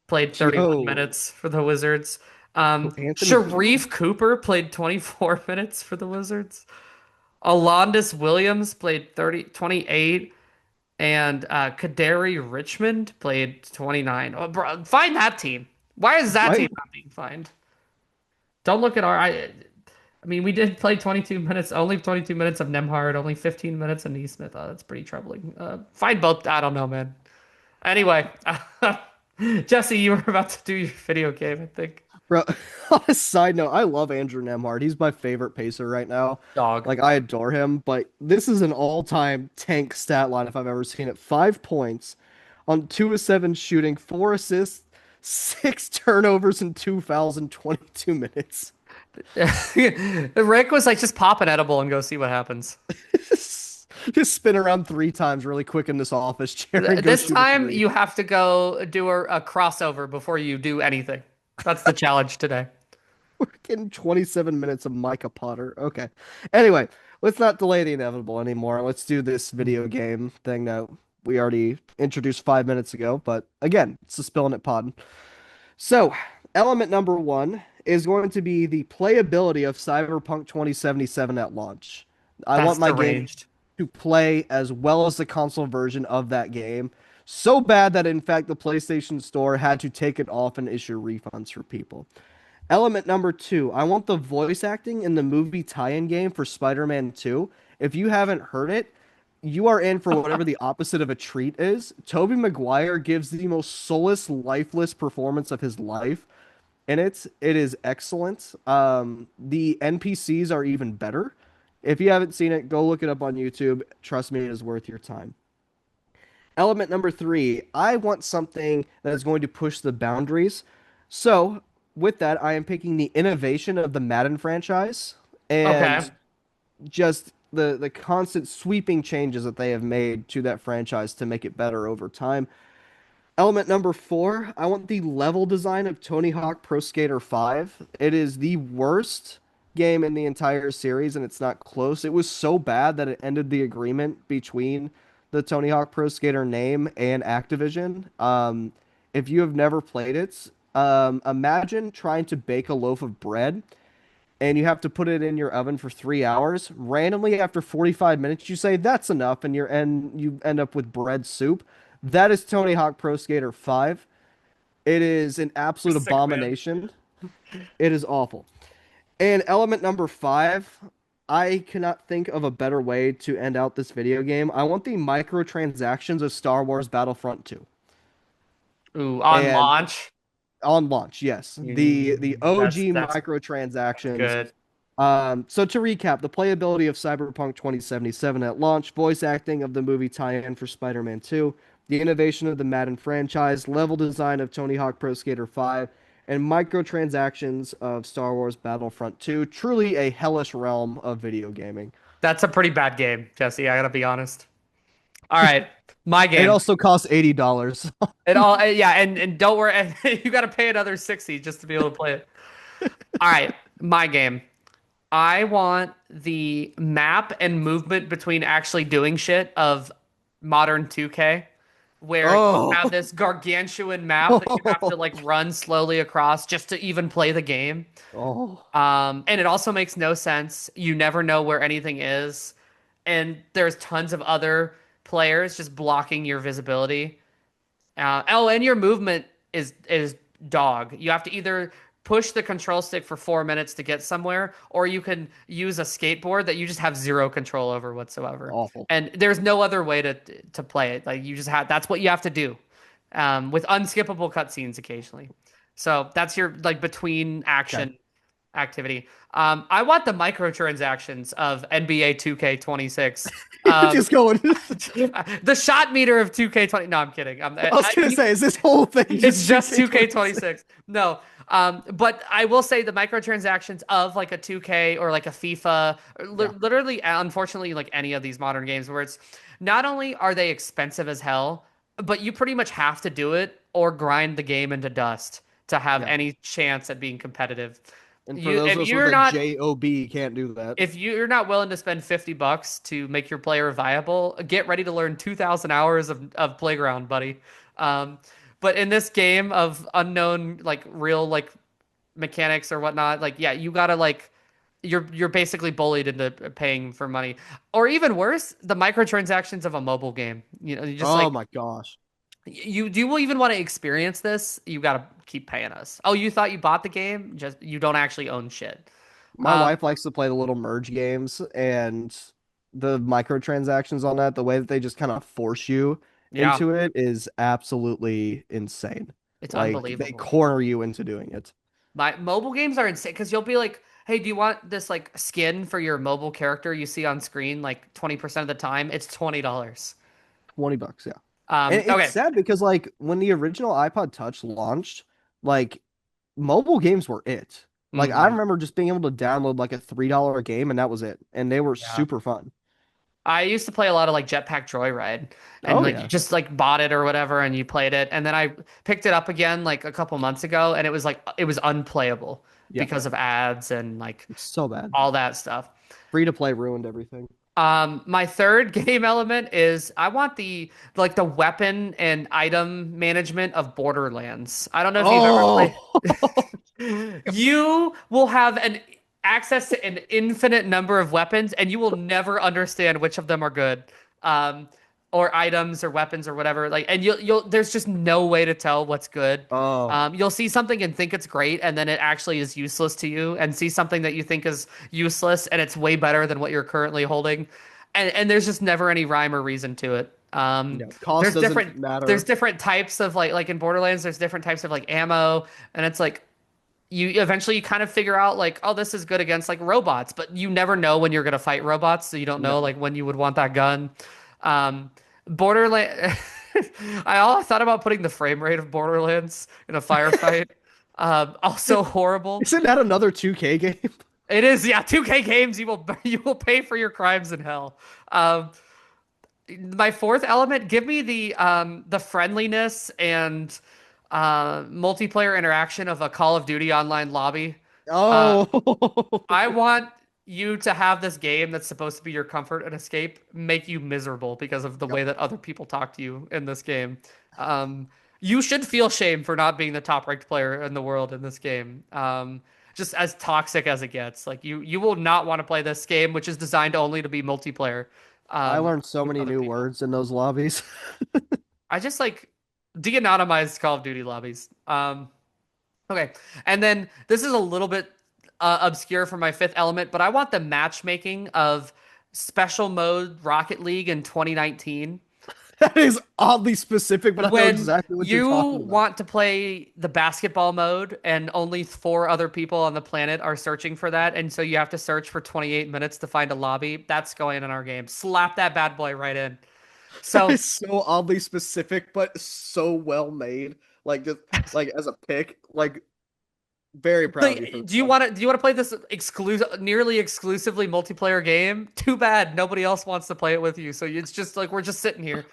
S1: played 31
S2: Yo,
S1: minutes for the Wizards.
S2: Anthony Gill.
S1: Sharif Cooper played 24 minutes for the Wizards. Alondis Williams played 28, and Kaderi Richmond played 29. Oh, bro, find that team. Why is that
S2: Right?
S1: team not being fined? Don't look at I mean, we did play 22 minutes, only 22 minutes of Nemhard, only 15 minutes of Neesmith. Oh, that's pretty troubling. Find both. I don't know, man. Anyway, Jesse, you were about to do your video game, I think.
S2: Bro, on a side note, I love Andrew Nemhard. He's my favorite pacer right now.
S1: Dog.
S2: Like, I adore him, but this is an all-time tank stat line if I've ever seen it. 5 points on 2 of 7 shooting, 4 assists, 6 turnovers, and 2 fouls in 22 minutes.
S1: Rick was like, just pop an edible and go see what happens.
S2: Just spin around 3 times really quick in this office chair and go
S1: This
S2: shoot a
S1: time
S2: three.
S1: you have to go do a crossover before you do anything. That's the challenge today.
S2: We're getting 27 minutes of Micah Potter. Okay. Anyway, let's not delay the inevitable anymore. Let's do this video game thing that we already introduced 5 minutes ago. But again, it's the Spillin It Pod. So, element number one is going to be the playability of Cyberpunk 2077 at launch. I want
S1: That's
S2: my game
S1: deranged.
S2: to play as well as the console version of that game. So bad that, in fact, the PlayStation Store had to take it off and issue refunds for people. Element number two, I want the voice acting in the movie tie-in game for Spider-Man 2. If you haven't heard it, you are in for whatever the opposite of a treat is. Tobey Maguire gives the most soulless, lifeless performance of his life in it. It is excellent. The NPCs are even better. If you haven't seen it, go look it up on YouTube. Trust me, it is worth your time. Element number three, I want something that is going to push the boundaries. So, with that, I am picking the innovation of the Madden franchise
S1: Okay.
S2: and just the constant sweeping changes that they have made to that franchise to make it better over time. Element number four, I want the level design of Tony Hawk Pro Skater 5. It is the worst game in the entire series, and it's not close. It was so bad that it ended the agreement between the Tony Hawk Pro Skater name and Activision. If you have never played it, imagine trying to bake a loaf of bread and you have to put it in your oven for 3 hours. Randomly, after 45 minutes, you say that's enough, and you end up with bread soup. That is Tony Hawk Pro Skater 5. It is an
S1: You're
S2: absolute
S1: sick, man.
S2: abomination. It is awful. And element number five, I cannot think of a better way to end out this video game. I want the microtransactions of Star Wars Battlefront 2.
S1: Ooh, on
S2: And
S1: launch.
S2: on launch, yes. The OG
S1: That's
S2: microtransactions.
S1: good.
S2: So to recap, the playability of Cyberpunk 2077 at launch, voice acting of the movie tie-in for Spider-Man 2, the innovation of the Madden franchise, level design of Tony Hawk Pro Skater 5, and microtransactions of Star Wars Battlefront 2. Truly a hellish realm of video gaming.
S1: That's a pretty bad game, Jesse. I gotta be honest. All right, my
S2: It
S1: game.
S2: also costs $80.
S1: It all yeah, and don't worry, you gotta pay another 60 just to be able to play it. All right, my game. I want the map and movement between actually doing shit of modern 2K, where you
S2: Oh.
S1: have this gargantuan map that you have to like run slowly across just to even play the game.
S2: Oh.
S1: And it also makes no sense. You never know where anything is, and there's tons of other players just blocking your visibility. Oh, and your movement is dog. You have to either push the control stick for 4 minutes to get somewhere, or you can use a skateboard that you just have zero control over whatsoever.
S2: Awful.
S1: And there's no other way to play it. Like you just have that's what you have to do, with unskippable cutscenes occasionally. So that's your like between
S2: Okay.
S1: action activity. I want the microtransactions of NBA 2K26.
S2: Just going.
S1: The shot meter of 2K20. No, I'm kidding.
S2: I was gonna say, is this whole thing
S1: It's
S2: just
S1: just
S2: 2K26?
S1: 2K26. No. But I will say the microtransactions of like a 2K or like a FIFA, or
S2: Yeah.
S1: literally, unfortunately, like any of these modern games where it's not only are they expensive as hell, but you pretty much have to do it or grind the game into dust to have
S2: Yeah.
S1: any chance at being competitive.
S2: And for
S1: You,
S2: those of
S1: if
S2: us with
S1: you're
S2: a
S1: not
S2: job, you can't do that.
S1: if you're not willing to spend $50 to make your player viable, get ready to learn 2,000 hours of playground, buddy. Um, but in this game of unknown, like real like mechanics or whatnot, like yeah, you gotta like you're basically bullied into paying for money, or even worse, the microtransactions of a mobile game. You know, you just
S2: Oh
S1: like
S2: my gosh.
S1: you do you even want to experience this? You gotta keep paying us. Oh, you thought you bought the game? Just you don't actually own shit.
S2: My
S1: Um,
S2: wife likes to play the little merge games and the microtransactions on that, the way that they just kind of force you
S1: yeah,
S2: into it is absolutely insane.
S1: it's
S2: Like they
S1: unbelievable.
S2: corner you into doing it.
S1: My mobile games are insane because you'll be like, "Hey, do you want this like skin for your mobile character you see on screen like 20% of the time? It's $20."
S2: $20, yeah. And it's
S1: Okay.
S2: sad because like when the original iPod Touch launched, like mobile games were it. Like I
S1: Hmm.
S2: remember just being able to download like a $3 game and that was it. And they were
S1: Yeah.
S2: super fun.
S1: I used to play a lot of like Jetpack Joyride and
S2: Oh
S1: like you
S2: yeah.
S1: just like bought it or whatever and you played it. And then I picked it up again like a couple months ago and it was unplayable
S2: Yeah.
S1: because of ads and like
S2: It's so bad.
S1: all that stuff.
S2: Free to play ruined everything.
S1: My third game element is I want the weapon and item management of Borderlands. I don't know if you've ever played.
S2: Oh,
S1: You will have an access to an infinite number of weapons, and you will never understand which of them are good, um, or items or weapons or whatever. Like, and you'll there's just no way to tell what's good.
S2: oh,
S1: You'll see something and think it's great, and then it actually is useless to you, and see something that you think is useless, and it's way better than what you're currently holding, and there's just never any rhyme or reason to it.
S2: yeah. Cost
S1: There's
S2: doesn't
S1: there's
S2: matter.
S1: different types of like in Borderlands, there's different types of like ammo, and it's like you eventually you kind of figure out like, oh, this is good against like robots, but you never know when you're gonna fight robots, so you don't know
S2: No.
S1: like when you would want that gun. Borderland I all thought about putting the frame rate of Borderlands in a firefight. Also horrible.
S2: Isn't that another 2K game?
S1: It is, yeah, 2K games, you will pay for your crimes in hell. Um, my fourth element, give me the friendliness and multiplayer interaction of a Call of Duty online lobby. Uh,
S2: Oh,
S1: I want you to have this game that's supposed to be your comfort and escape make you miserable because of the
S2: yep.
S1: way that other people talk to you in this game. Um, you should feel shame for not being the top ranked player in the world in this game. Just as toxic as it gets. Like you will not want to play this game, which is designed only to be multiplayer,
S2: I learned so
S1: with
S2: many
S1: other
S2: new
S1: people.
S2: words in those lobbies.
S1: I just like de-anonymized Call of Duty lobbies. Okay. And then this is a little bit obscure for my fifth element, but I want the matchmaking of special mode Rocket League in 2019.
S2: That is oddly specific, but I know
S1: When
S2: exactly what you're
S1: you
S2: talking about.
S1: want to play the basketball mode and only four other people on the planet are searching for that, and so you have to search for 28 minutes to find a lobby, that's going in our game. Slap that bad boy right in.
S2: That
S1: So
S2: is so oddly specific, but so well made. Like just like as a pick, like very proud of you for
S1: like,
S2: this one.
S1: do you want to play this nearly exclusively multiplayer game? Too bad nobody else wants to play it with you. So it's just like we're just sitting here.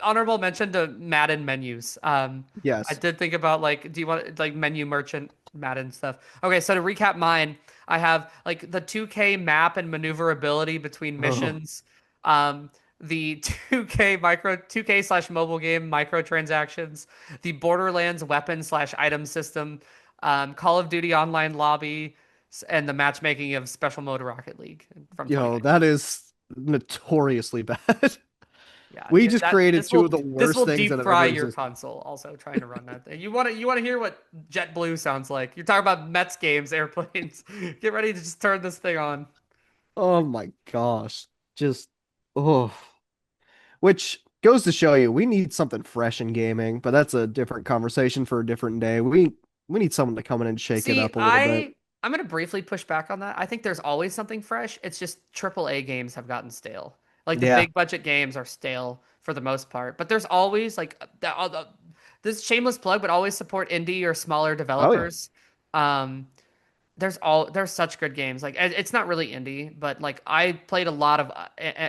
S1: Honorable mention to Madden menus. I
S2: Yes.
S1: did think about like, do you want like menu merchant Madden stuff? Okay, so to recap mine, I have like the 2K map and maneuverability between
S2: Oh,
S1: missions. Um, the 2K slash mobile game microtransactions, the Borderlands weapon slash item system, Call of Duty Online Lobby, and the matchmaking of Special Mode Rocket League from
S2: yo,
S1: 2019.
S2: that is notoriously bad.
S1: Yeah,
S2: We just created
S1: this
S2: two of
S1: will
S2: the worst things that
S1: deep
S2: have
S1: fry
S2: ever
S1: your
S2: existed.
S1: console. Also trying to run that thing. You want to hear what JetBlue sounds like? You're talking about Mets games, airplanes. Get ready to just turn this thing on.
S2: Oh my gosh. Just oh. Which goes to show you we need something fresh in gaming, but that's a different conversation for a different day. We need someone to come in and shake it
S1: See,
S2: up a little bit.
S1: I'm gonna briefly push back on that. I think there's always something fresh. It's just AAA games have gotten stale. Like the
S2: Yeah.
S1: big budget games are stale for the most part, but there's always like this shameless plug, but always support indie or smaller
S2: Oh yeah.
S1: developers. Um, there's such good games. Like it's not really indie, but like I played a lot of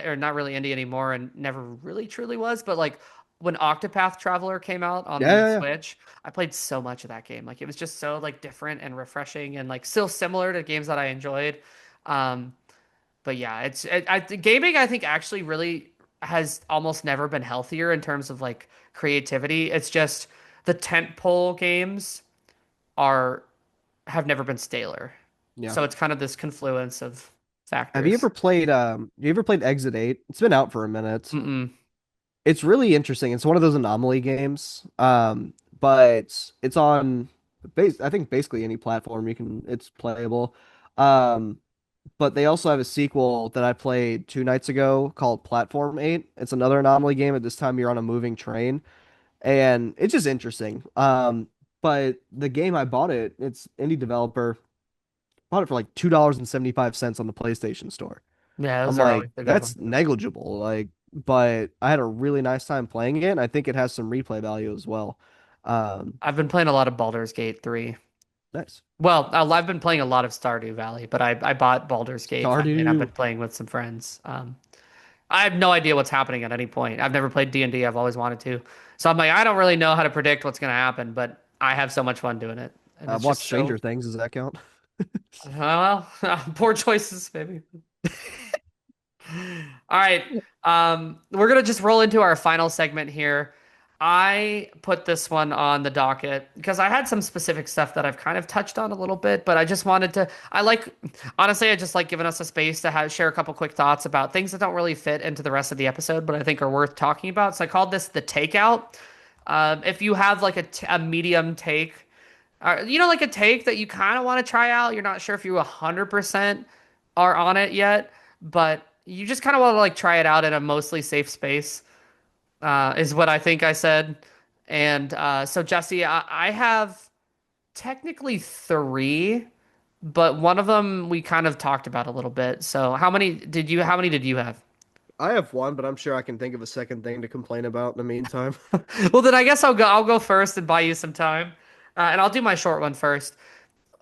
S1: or not really indie anymore, and never really truly was. But like when Octopath Traveler came out on
S2: Yeah,
S1: the
S2: yeah, yeah.
S1: Switch, I played so much of that game. Like it was just so like different and refreshing, and like still similar to games that I enjoyed. Um, but yeah, gaming. I think actually really has almost never been healthier in terms of like creativity. It's just the tentpole games are have never been staler.
S2: Yeah.
S1: So it's kind of this confluence of
S2: Have you
S1: factors.
S2: ever played you ever played Exit 8? It's been out for a minute.
S1: Mm-mm.
S2: It's really interesting. It's one of those anomaly games. But it's on I think basically any platform you can it's playable. Um, but they also have a sequel that I played 2 nights ago called Platform 8. It's another anomaly game. At this time you're on a moving train, and it's just interesting. But the game I bought it's indie developer bought it for like $2.75 on the PlayStation Store.
S1: Yeah,
S2: I'm
S1: those are
S2: like,
S1: always the good
S2: that's
S1: ones.
S2: negligible. Like, but I had a really nice time playing it, and I think it has some replay value as well. Um,
S1: I've been playing a lot of Baldur's Gate 3.
S2: nice.
S1: Well, I've been playing a lot of Stardew Valley, but I bought Baldur's Gate finally, and I've been
S2: Stardew.
S1: playing with some friends. I have no idea what's happening at any point. I've never played D&D. I've always wanted to. So I'm like, I don't really know how to predict what's going to happen, but I have so much fun doing it. And it's
S2: I've watched
S1: just so
S2: Stranger Things. Does that count?
S1: Well, poor choices, maybe. All right. We're gonna just roll into our final segment here. I put this one on the docket because I had some specific stuff that I've kind of touched on a little bit, but I just wanted to. Honestly, I just like giving us a space to share a couple quick thoughts about things that don't really fit into the rest of the episode, but I think are worth talking about. So I called this the takeout. If you have like a medium take, like a take that you kind of want to try out, you're not sure if you 100% are on it yet, but you just kind of want to like try it out in a mostly safe space, is what I think I said. And so, Jesse, I have technically three, but one of them we kind of talked about a little bit. So, how many did you have?
S2: I have one, but I'm sure I can think of a second thing to complain about in the meantime.
S1: Well, then I guess I'll go first and buy you some time. And I'll do my short one first.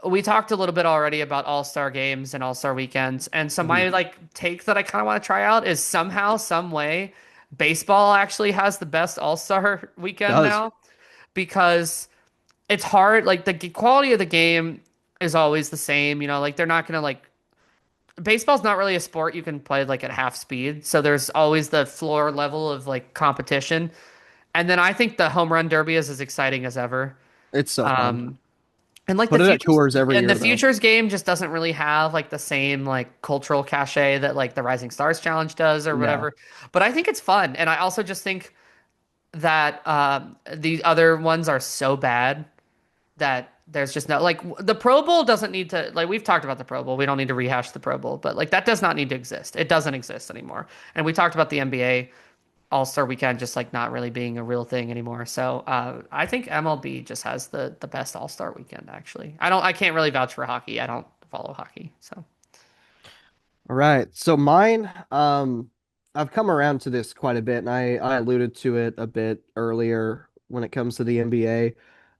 S1: We talked a little bit already about all-star games and all-star weekends. And so my
S2: Mhm.
S1: like take that I kind of want to try out is somehow, some way, baseball actually has the best all-star weekend
S2: Does.
S1: now because it's hard. Like quality of the game is always the same, like they're not gonna like baseball's not really a sport you can play like at half speed. So there's always the floor level of like competition. And then I think the home run derby is as exciting as ever.
S2: It's so fun.
S1: Um, and like
S2: Put it at tours every
S1: the
S2: year though.
S1: futures game just doesn't really have like the same like cultural cachet that like the Rising Stars Challenge does or
S2: No.
S1: whatever. But I think it's fun, and I also just think that the other ones are so bad that there's just no like the Pro Bowl doesn't need to like we've talked about the Pro Bowl. We don't need to rehash the Pro Bowl, but like that does not need to exist. It doesn't exist anymore. And we talked about the NBA All-Star Weekend just like not really being a real thing anymore. So I think MLB just has the best All-Star Weekend actually. I can't really vouch for hockey. I don't follow hockey. So
S2: All right. So mine, I've come around to this quite a bit, and I alluded to it a bit earlier when it comes to the NBA.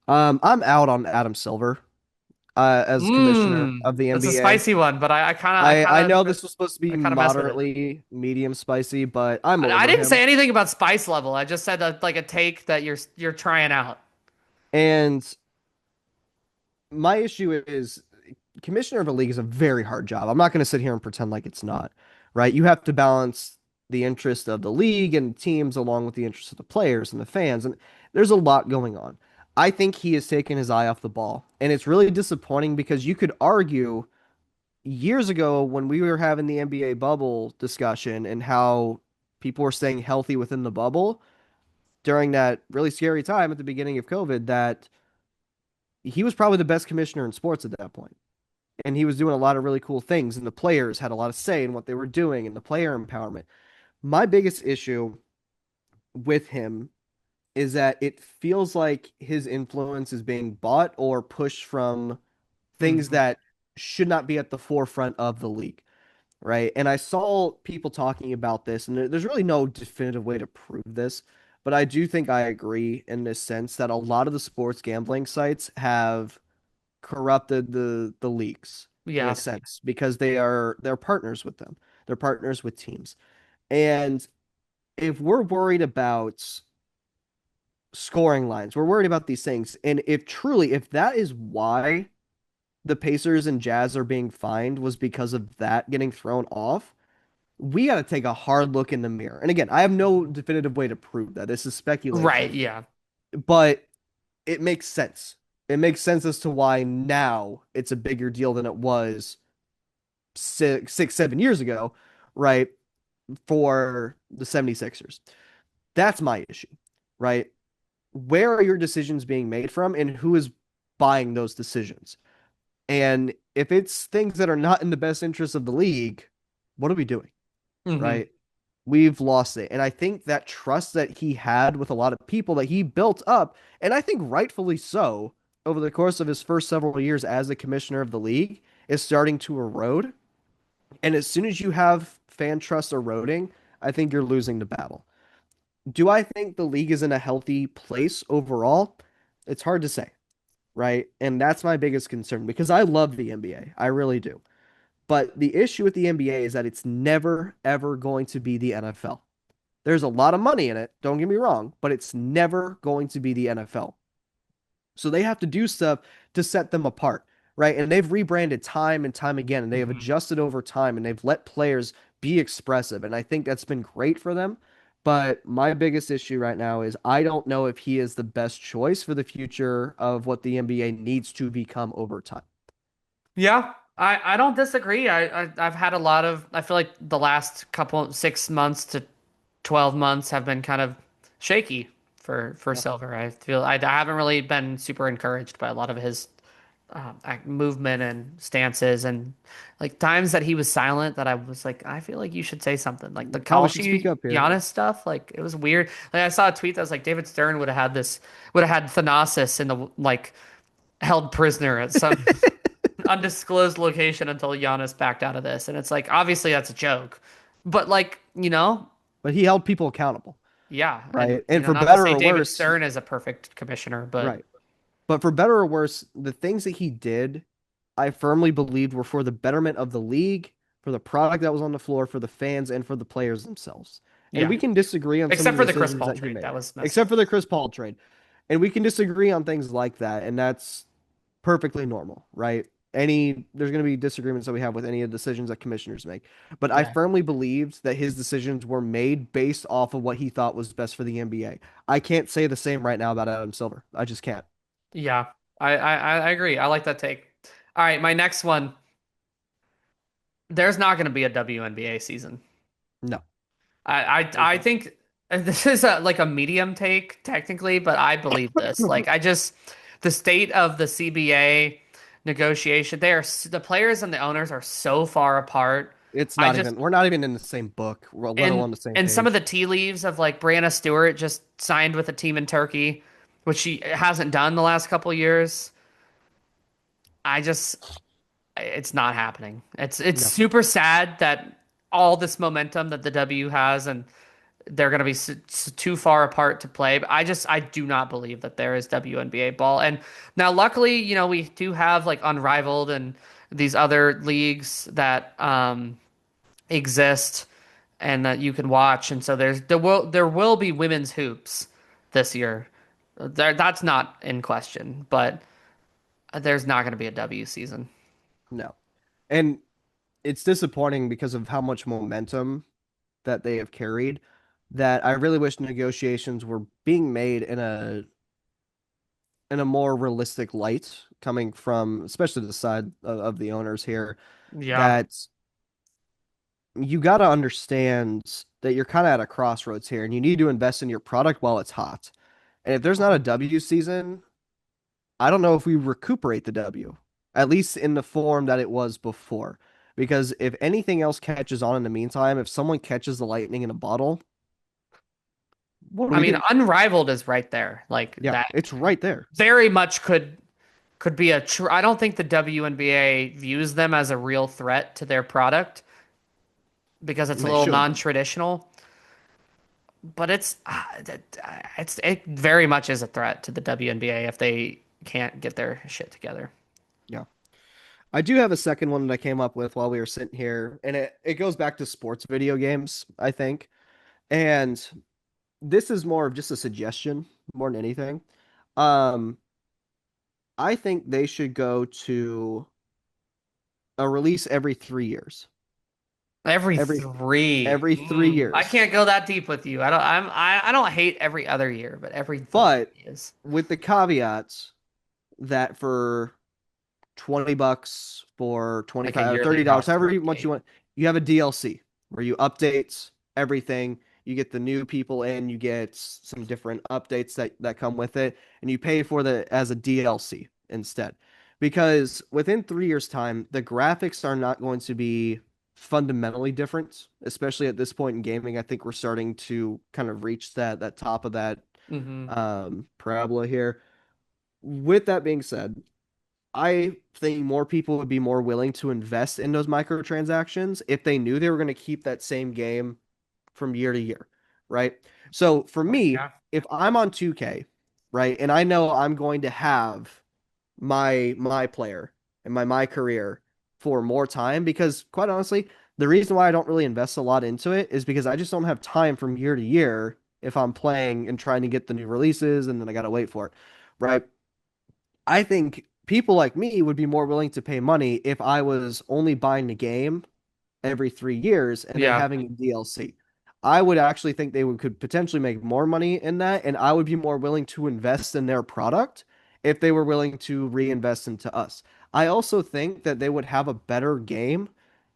S2: I'm out on Adam Silver as commissioner of the
S1: that's a
S2: NBA.
S1: spicy one, but
S2: I know this was supposed to be
S1: I kind of mess with it.
S2: moderately medium spicy, but I'm
S1: I
S2: over
S1: didn't say
S2: him.
S1: anything about spice level. I just said that like a take that you're trying out.
S2: And my issue is commissioner of a league is a very hard job. I'm not going to sit here and pretend like it's not, right? You have to balance the interest of the league and teams along with the interest of the players and the fans. And there's a lot going on. I think he has taken his eye off the ball. And it's really disappointing because you could argue years ago when we were having the NBA bubble discussion and how people were staying healthy within the bubble during that really scary time at the beginning of COVID, that he was probably the best commissioner in sports at that point. And he was doing a lot of really cool things, and the players had a lot of say in what they were doing and the player empowerment. My biggest issue with him is that it feels like his influence is being bought or pushed from things
S1: Hmm.
S2: that should not be at the forefront of the league, right? And I saw people talking about this, and there's really no definitive way to prove this, but I do think I agree in this sense that a lot of the sports gambling sites have corrupted the leagues in a
S1: Yeah.
S2: sense because they're partners with them. They're partners with teams. And if we're worried about scoring lines, we're worried about these things. And if that is why the Pacers and Jazz are being fined was because of that getting thrown off, we got to take a hard look in the mirror. And again, I have no definitive way to prove that. This is
S1: Right.
S2: speculation,
S1: Yeah.
S2: but it makes sense. It makes sense as to why now it's a bigger deal than it was 7 years ago, right? For the 76ers. That's my issue, right? Where are your decisions being made from and who is buying those decisions? And if it's things that are not in the best interest of the league, what are we doing,
S1: Hmm.
S2: right? We've lost it. And I think that trust that he had with a lot of people that he built up, and I think rightfully so, over the course of his first several years as the commissioner of the league, is starting to erode. And as soon as you have fan trust eroding, I think you're losing the battle. Do I think the league is in a healthy place overall? It's hard to say, right? And that's my biggest concern because I love the NBA. I really do. But the issue with the NBA is that it's never, ever going to be the NFL. There's a lot of money in it, don't get me wrong, but it's never going to be the NFL. So they have to do stuff to set them apart, right? And they've rebranded time and time again, and they have
S1: Mhm.
S2: adjusted over time, and they've let players be expressive. And I think that's been great for them. But my biggest issue right now is I don't know if he is the best choice for the future of what the NBA needs to become over time.
S1: Yeah, I don't disagree. I've had a lot of I feel like the last couple 6 months to 12 months have been kind of shaky for
S2: Yeah.
S1: Silver. I haven't really been super encouraged by a lot of his movement and stances and like times that he was silent that I was like I feel like you should say something like the
S2: You probably should speak
S1: Kalshi
S2: up here.
S1: Giannis stuff like it was weird. Like I saw a tweet that was like David Stern would have had Thanasis in the like held prisoner at some undisclosed location until Giannis backed out of this. And it's like, obviously that's a joke. But like,
S2: But he held people accountable,
S1: yeah. And,
S2: right? And for
S1: not to
S2: better
S1: say
S2: or
S1: David
S2: worse,
S1: Stern is a perfect commissioner, but
S2: right. But for better or worse, the things that he did, I firmly believed were for the betterment of the league, for the product that was on the floor, for the fans, and for the players themselves. And
S1: yeah.
S2: we can disagree on some of
S1: Except
S2: the
S1: for the Chris
S2: decisions
S1: Paul
S2: that he
S1: trade.
S2: made,
S1: That was messed
S2: except
S1: up.
S2: for the Chris Paul trade. And we can disagree on things like that. And that's perfectly normal, right? There's going to be disagreements that we have with any of the decisions that commissioners make. But I
S1: Yeah.
S2: firmly believed that his decisions were made based off of what he thought was best for the NBA. I can't say the same right now about Adam Silver. I just can't.
S1: Yeah. I agree. I like that take. All right, my next one. There's not going to be a WNBA season.
S2: No. There's
S1: I
S2: not.
S1: think this is like a medium take technically, but I believe this. Like I just the state of the CBA negotiation, the players and the owners are so far apart.
S2: It's
S1: I
S2: not
S1: just
S2: even, we're not even in the same book, let
S1: and
S2: alone the same
S1: and some of the
S2: page.
S1: tea leaves of like Brianna Stewart just signed with a team in Turkey, which she hasn't done the last couple years. I just it's not happening. It's
S2: No,
S1: super sad that all this momentum that the W has and they're going to be too far apart to play. But I do not believe that there is WNBA ball. And now, luckily, we do have like Unrivaled and these other leagues that exist and that you can watch. And so there will be women's hoops this year. That's not in question, but there's not going to be a W season.
S2: no. And it's disappointing because of how much momentum that they have carried that I really wish negotiations were being made in a more realistic light coming from especially the side of the owners here
S1: Yeah.
S2: that you got to understand that you're kind of at a crossroads here and you need to invest in your product while it's hot. And if there's not a W season, I don't know if we recuperate the W, at least in the form that it was before. Because if anything else catches on in the meantime, if someone catches the lightning in a bottle, what do
S1: I
S2: we
S1: mean,
S2: do?
S1: Unrivaled is right there. Like
S2: Yeah,
S1: that
S2: it's right there.
S1: very much could be a true. I don't think the WNBA views them as a real threat to their product because it's
S2: And
S1: a
S2: they
S1: little
S2: should.
S1: non-traditional. But it very much is a threat to the WNBA if they can't get their shit together.
S2: Yeah. I do have a second one that I came up with while we were sitting here, and it goes back to sports video games, I think. And this is more of just a suggestion more than anything. Um, I think they should go to a release every 3 years.
S1: Every
S2: Every
S1: three.
S2: every three
S1: I
S2: years.
S1: can't go that deep with you. I don't hate every other year, but every three
S2: But
S1: is
S2: with the caveats that for $20, for
S1: like a
S2: 25 or
S1: yearly
S2: $30,
S1: roster
S2: however much you
S1: update.
S2: want, you have a DLC where you update everything. You get the new people in, you get some different updates that come with it, and you pay for the as a DLC instead. Because within 3 years' time, the graphics are not going to be fundamentally different, especially at this point in gaming. I think we're starting to kind of reach that top of that
S1: Hmm.
S2: parabola here. With that being said, I think more people would be more willing to invest in those microtransactions if they knew they were going to keep that same game from year to year, right? So for me,
S1: Yeah.
S2: if I'm on 2K, right, and I know I'm going to have my player and my career for more time because quite honestly, the reason why I don't really invest a lot into it is because I just don't have time from year to year if I'm playing and trying to get the new releases and then I got to wait for it, right? I think people like me would be more willing to pay money if I was only buying the game every 3 years and then
S1: Yeah.
S2: having a DLC. I would actually think they could potentially make more money in that, and I would be more willing to invest in their product if they were willing to reinvest into us. I also think that they would have a better game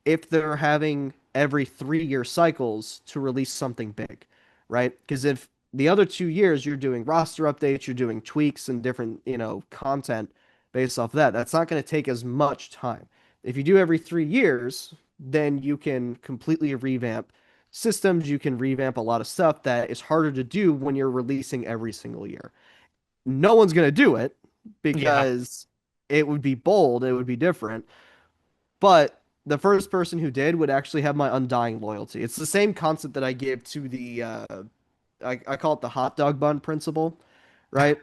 S2: if they're having every 3 year cycles to release something big, right? Because if the other 2 years you're doing roster updates, you're doing tweaks and different, content based off that, that's not going to take as much time. If you do every 3 years, then you can completely revamp systems. You can revamp a lot of stuff that is harder to do when you're releasing every single year. No one's going to do it
S1: Yeah.
S2: because it would be bold, it would be different. But the first person who did would actually have my undying loyalty. It's the same concept that I give to I call it the hot dog bun principle, right?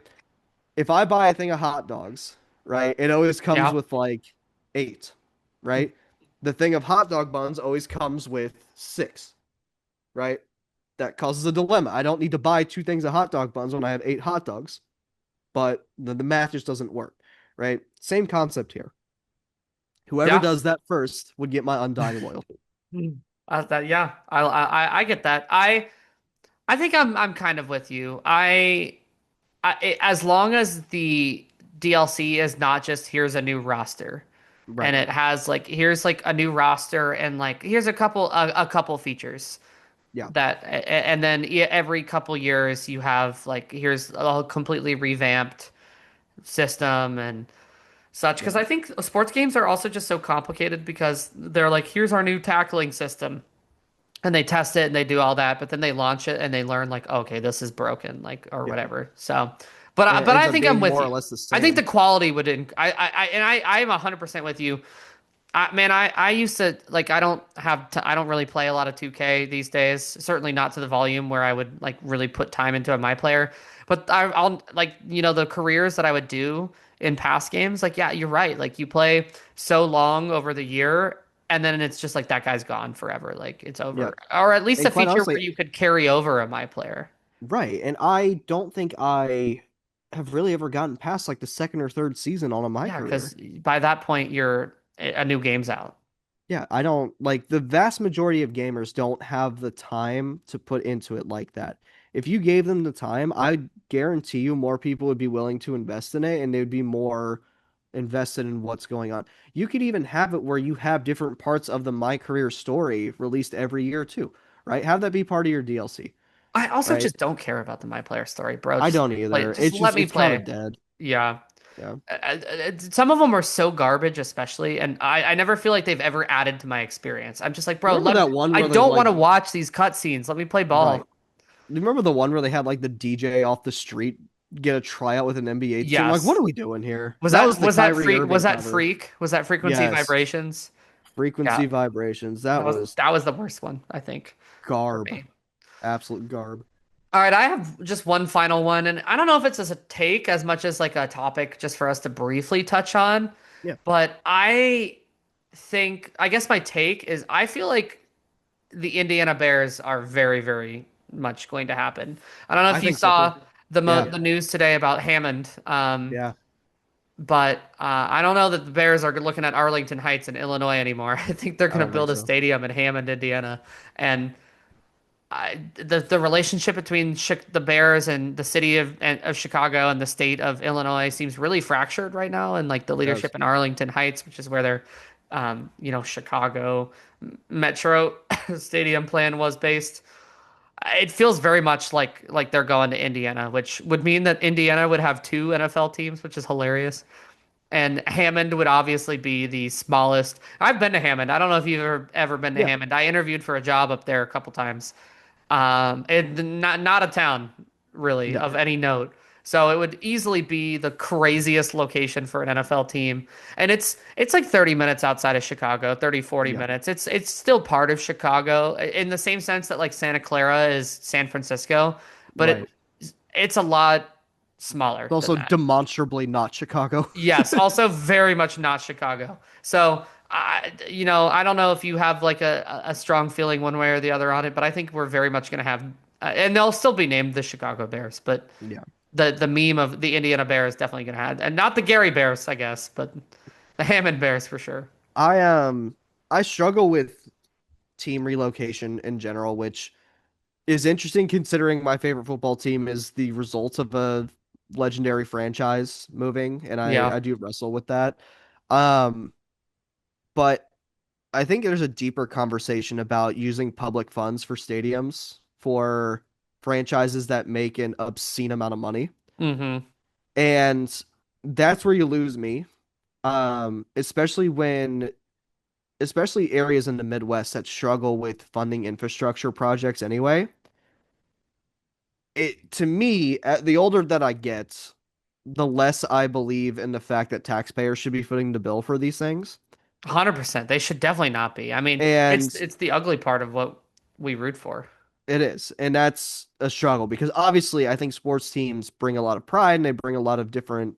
S2: If I buy a thing of hot dogs, right, it always comes
S1: Yeah.
S2: with like eight, right? The thing of hot dog buns always comes with six, right? That causes a dilemma. I don't need to buy two things of hot dog buns when I have eight hot dogs, but the math just doesn't work, right? Same concept here. Whoever
S1: Yeah.
S2: does that first would get my undying loyalty.
S1: Yeah. I get that. I think I'm kind of with you. As long as the DLC is not just here's a new roster, and
S2: Right.
S1: it has like here's like a new roster and like here's a couple features
S2: Yeah.
S1: and then every couple years you have like here's a completely revamped system and such.
S2: Yeah.
S1: Because I think sports games are also just so complicated because they're like here's our new tackling system and they test it and they do all that, but then they launch it and they learn like, okay, this is broken, like or
S2: Yeah.
S1: whatever. So,
S2: And it
S1: but
S2: ends
S1: I
S2: up
S1: think I'm
S2: being
S1: with
S2: more or
S1: you.
S2: less the
S1: I think the
S2: same.
S1: quality would, I am 100% with you. I used to like I don't really play a lot of 2K these days. Certainly not to the volume where I would like really put time into a my player. But I'll like the careers that I would do in past games. Like yeah, you're right. Like you play so long over the year, and then it's just like that guy's gone forever. Like it's
S2: Yeah.
S1: over, or at least
S2: And
S1: a
S2: quite
S1: feature
S2: honestly,
S1: where you could carry over a my player.
S2: right. And I don't think I have really ever gotten past like the second or third season on a my
S1: Yeah, because
S2: career.
S1: by that point you're a new game's out.
S2: Yeah, I don't like the vast majority of gamers don't have the time to put into it like that. If you gave them the time, I guarantee you more people would be willing to invest in it and they would be more invested in what's going on. You could even have it where you have different parts of the My Career story released every year too, right? Have that be part of your DLC,
S1: I also
S2: right?
S1: just don't care about the my player story, bro.
S2: I
S1: Just
S2: don't
S1: like
S2: either.
S1: just
S2: It's
S1: let
S2: just
S1: me
S2: it's kind
S1: play.
S2: of dead.
S1: Yeah.
S2: Yeah.
S1: Some of them are so garbage, especially, and I never feel like they've ever added to my experience. I'm just like, bro,
S2: Remember that one
S1: I
S2: where they
S1: don't want
S2: like
S1: to watch these cutscenes. Let me play
S2: right.
S1: ball.
S2: You remember the one where they had like the DJ off the street get a tryout with an NBA team? Like, what
S1: Yes.
S2: are we doing here? That was the Kyrie
S1: Was
S2: Irving
S1: that
S2: cover.
S1: freak? Was that frequency
S2: Yes.
S1: vibrations? Yeah.
S2: Frequency vibrations. That was
S1: That was the worst one, I think, for
S2: garb.
S1: me.
S2: Absolute garb.
S1: All right, I have just one final one, and I don't know if it's as a take as much as like a topic just for us to briefly touch on,
S2: Yeah.
S1: but I guess my take is I feel like the Indiana Bears are very, very much going to happen. I don't know
S2: I
S1: if you
S2: think so too.
S1: saw
S2: Yeah.
S1: the news today about Hammond,
S2: Yeah.
S1: but I don't know that the Bears are looking at Arlington Heights in Illinois anymore. I think they're
S2: I
S1: going to
S2: don't think
S1: build a
S2: so.
S1: stadium in Hammond, Indiana, and the relationship between the Bears and the city of Chicago and the state of Illinois seems really fractured right now, and like the
S2: It does.
S1: leadership in Arlington Heights, which is where their Chicago Metro stadium plan was based. It feels very much like they're going to Indiana, which would mean that Indiana would have two NFL teams, which is hilarious. And Hammond would obviously be the smallest. I've been to Hammond. I don't know if you've ever been to
S2: Yeah.
S1: Hammond. I interviewed for a job up there a couple times. Not a town really
S2: No.
S1: of any note. So it would easily be the craziest location for an NFL team. And it's like 30 minutes outside of Chicago, 30 40
S2: Yeah.
S1: minutes. It's still part of Chicago in the same sense that like Santa Clara is San Francisco, but
S2: Right.
S1: it's a lot
S2: It's
S1: smaller than
S2: also
S1: that.
S2: demonstrably not Chicago.
S1: Yes, also very much not Chicago. So, I don't know if you have like a strong feeling one way or the other on it, but I think we're very much going to have, and they'll still be named the Chicago Bears. But
S2: Yeah.
S1: the meme of the Indiana Bears definitely gonna have, and not the Gary Bears, I guess, but the Hammond Bears for sure.
S2: I I struggle with team relocation in general, which is interesting considering my favorite football team is the result of a legendary franchise moving, and
S1: Yeah,
S2: I do wrestle with that. Um, but I think there's a deeper conversation about using public funds for stadiums for franchises that make an obscene amount of money.
S1: mm-hmm.
S2: And that's where you lose me. Especially when especially areas in the Midwest that struggle with funding infrastructure projects anyway. It to me, the older that I get, the less I believe in the fact that taxpayers should be footing the bill for these things.
S1: 100%. They should definitely not be. I mean,
S2: And
S1: it's the ugly part of what we root for.
S2: it is. And that's a struggle because obviously I think sports teams bring a lot of pride and they bring a lot of different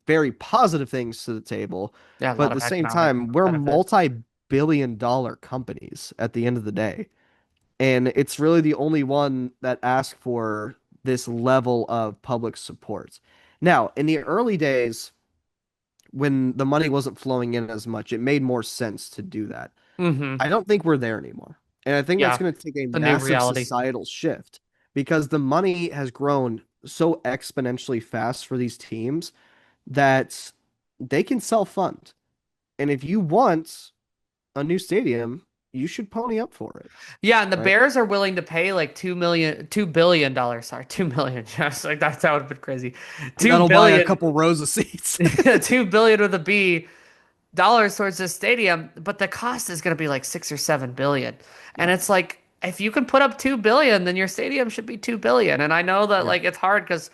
S2: very positive things to the table.
S1: Yeah, a
S2: But
S1: lot
S2: at the
S1: of
S2: same
S1: economic
S2: time, we're
S1: benefit.
S2: multi-billion dollar companies at the end of the day. And it's really the only one that asks for this level of public support. Now, in the early days, when the money wasn't flowing in as much, it made more sense to do that.
S1: Mm-hmm.
S2: I don't think we're there anymore. And I think that's
S1: Yeah,
S2: going to take a
S1: the new
S2: massive
S1: reality.
S2: societal shift because the money has grown so exponentially fast for these teams that they can self-fund. And if you want a new stadium, you should pony up for it,
S1: Yeah, and the
S2: right?
S1: Bears are willing to pay like $2 billion. Sorry, 2 million. Just like that would have been crazy. Two
S2: That'll buy a
S1: billion,
S2: couple rows of seats.
S1: 2 billion with a B dollars towards this stadium, but the cost is going to be like 6 or 7 billion. And
S2: Yeah.
S1: it's like if you can put up 2 billion, then your stadium should be 2 billion. And I know that
S2: Yeah.
S1: like it's hard because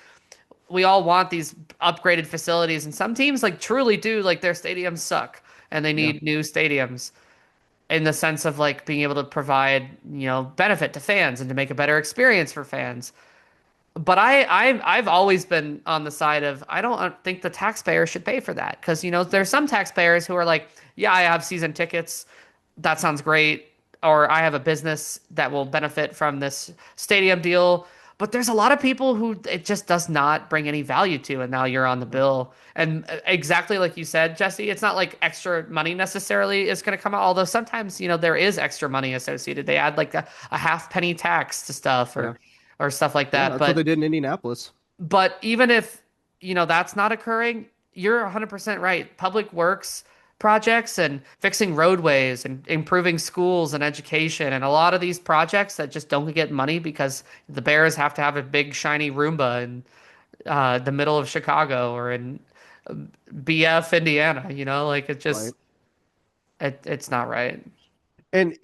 S1: we all want these upgraded facilities, and some teams like truly do like their stadiums suck and they
S2: Yeah.
S1: need new stadiums in the sense of like being able to provide, benefit to fans and to make a better experience for fans. But I've always been on the side of I don't think the taxpayer should pay for that because there's some taxpayers who are like, yeah, I have season tickets, that sounds great, or I have a business that will benefit from this stadium deal. But there's a lot of people who it just does not bring any value to, and now you're on the
S2: Yeah.
S1: bill. And exactly like you said, Jesse, it's not like extra money necessarily is going to come out. Although sometimes there is extra money associated. They add like a half penny tax to stuff
S2: Yeah.
S1: or stuff like
S2: Yeah.
S1: that.
S2: That's what
S1: But
S2: they did in Indianapolis.
S1: even if, that's not occurring, you're 100% right. Public works projects and fixing roadways and improving schools and education and a lot of these projects that just don't get money because the Bears have to have a big shiny Roomba in the middle of Chicago or in BF, Indiana, like
S2: Right.
S1: it's not right.
S2: And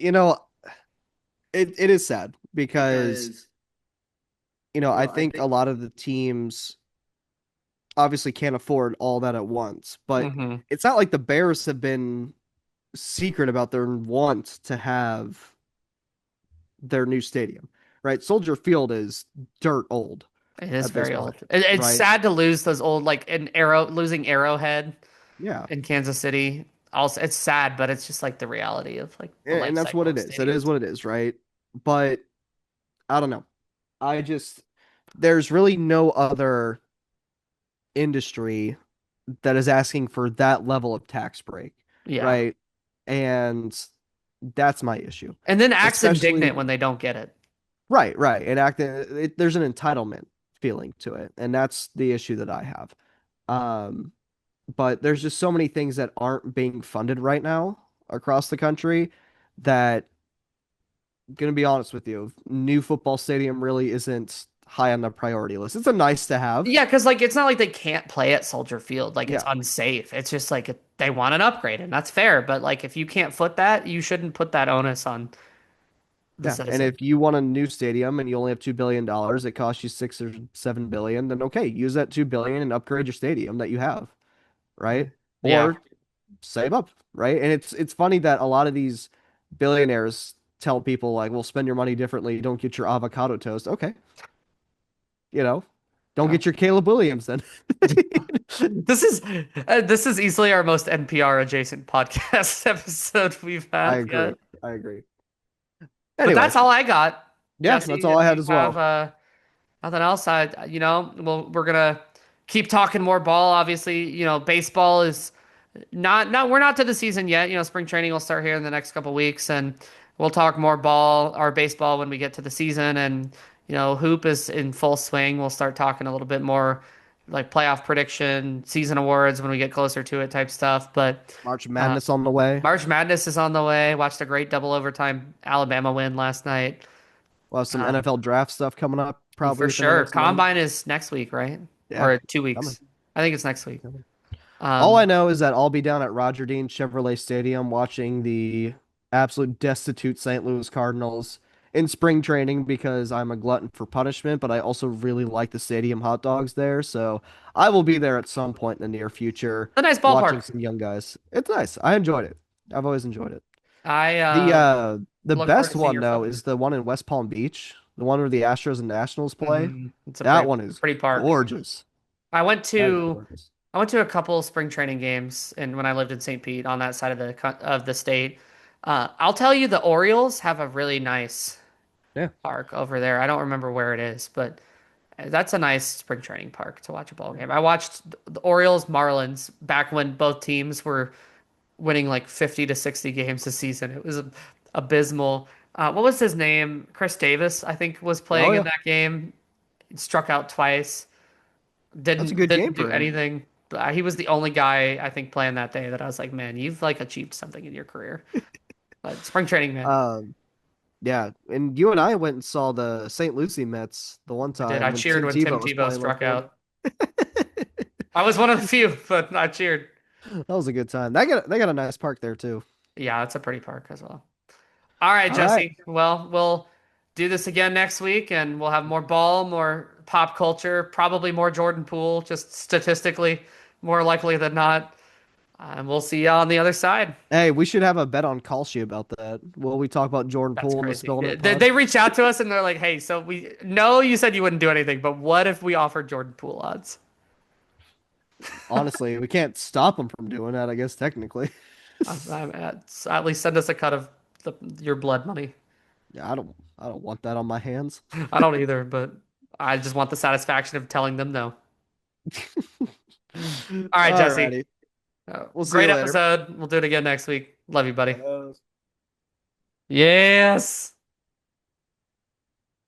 S2: it is sad because I think a lot of the teams obviously can't afford all that at once, but
S1: Hmm.
S2: it's not like the Bears have been secret about their want to have their new stadium, right? Soldier Field is dirt old
S1: It is
S2: at this
S1: very old.
S2: point,
S1: It's
S2: right?
S1: sad to lose those old like losing Arrowhead
S2: Yeah.
S1: in Kansas City. Also, it's sad, but it's just like the reality of like the life
S2: And that's what
S1: cycle
S2: it
S1: of
S2: is. It is
S1: stadiums.
S2: what it is, right? But I don't know. I just there's really no other industry that is asking for that level of tax break,
S1: Yeah.
S2: right? And that's my issue.
S1: And then acts
S2: Especially
S1: indignant when they don't get it.
S2: right, right. And acting there's an entitlement feeling to it, and that's the issue that I have. Um, but there's just so many things that aren't being funded right now across the country that gonna be honest with you, new football stadium really isn't high on the priority list. It's a nice to have.
S1: Yeah, because like it's not like they can't play at Soldier Field, like it's
S2: Yeah.
S1: unsafe. It's just like they want an upgrade, and that's fair. But like if you can't foot that, you shouldn't put that onus on the
S2: Yeah. And
S1: citizen.
S2: if you want a new stadium and you only have $2 billion, it costs you 6 or 7 billion, then okay, use that 2 billion and upgrade your stadium that you have, right?
S1: Yeah.
S2: Or save up, right? And it's funny that a lot of these billionaires tell people like, "Well, spend your money differently. Don't get your avocado toast." Okay, you know, don't
S1: Yeah.
S2: get your Caleb Williams then.
S1: This is easily our most NPR adjacent podcast episode we've
S2: I
S1: had
S2: agree.
S1: yet.
S2: I agree.
S1: But
S2: Anyway,
S1: that's all I got,
S2: yeah,
S1: Jesse.
S2: that's all I
S1: If
S2: had
S1: you
S2: as
S1: have
S2: well.
S1: Nothing else. We're gonna keep talking more ball. Obviously, baseball is not we're not to the season yet. Spring training will start here in the next couple weeks, and we'll talk more ball or baseball when we get to the season. And hoop is in full swing. We'll start talking a little bit more like playoff prediction, season awards when we get closer to it type stuff. But
S2: March
S1: uh,
S2: Madness on the way.
S1: March Madness is on the way. Watched a great double overtime Alabama win last night.
S2: We'll have some
S1: Uh,
S2: NFL draft stuff coming up probably
S1: for
S2: within the
S1: sure.
S2: next month.
S1: Combine is next week, right?
S2: Yeah,
S1: Or 2 weeks.
S2: coming.
S1: I think it's next week.
S2: Coming. All I
S1: Um,
S2: know is that I'll be down at Roger Dean Chevrolet Stadium watching the absolute destitute St. Louis Cardinals in spring training because I'm a glutton for punishment, but I also really like the stadium hot dogs there. So I will be there at some point in the near future
S1: a nice
S2: watching
S1: ballpark.
S2: some young guys. It's nice. I enjoyed it. I've always enjoyed it.
S1: I
S2: The
S1: look forward
S2: best
S1: to seeing
S2: one
S1: your
S2: though
S1: photo.
S2: is the one in West Palm Beach, the one where the Astros and Nationals play.
S1: It's a
S2: That one is
S1: pretty park.
S2: gorgeous.
S1: I went
S2: That is
S1: to
S2: gorgeous.
S1: I went to a couple spring training games, and when I lived in St. Pete on that side of the state, I'll tell you the Orioles have a really nice
S2: Yeah.
S1: park over there. I don't remember where it is, but that's a nice spring training park to watch a ball game. I watched the Orioles Marlins back when both teams were winning like 50 to 60 games a season. It was abysmal. What was his name? Chris Davis, I think, was
S2: Oh
S1: playing in
S2: yeah.
S1: that game. Struck out twice.
S2: That's a
S1: Didn't
S2: good game
S1: didn't do
S2: for him.
S1: anything. He was the only guy I think playing that day that I was like, man, you've like achieved something in your career. But spring training, man,
S2: Um, yeah, and you and I went and saw the St. Lucie Mets the one
S1: I did. I
S2: time when
S1: cheered
S2: Tim
S1: when Tim
S2: Tebow was
S1: Tebow
S2: playing
S1: struck
S2: locally.
S1: out. I was one of the few, but I cheered.
S2: That was a good time. They got a nice park there too.
S1: Yeah, it's a pretty park as well. All right,
S2: All right.
S1: Jesse. Well, we'll do this again next week, and we'll have more ball, more pop culture, probably more Jordan Poole, just statistically more likely than not. And we'll see you on the other side.
S2: Hey, we should have a bet on Kalshi about that. Will we talk about Jordan
S1: That's
S2: Poole in the
S1: crazy.
S2: Spillin It
S1: They
S2: Pod?
S1: reach out to us and they're like, "Hey, so we know you said you wouldn't do anything, but what if we offered Jordan Poole odds?
S2: Honestly, we can't stop him from doing that, I guess technically.
S1: At least send us a cut of your blood money.
S2: Yeah, I don't want that on my hands.
S1: I don't either, but I just want the satisfaction of telling them no. All right, Jesse.
S2: Alrighty. We'll see
S1: Great
S2: you later.
S1: episode. We'll do it again next week. Love you, buddy.
S2: Adios.
S1: Yes.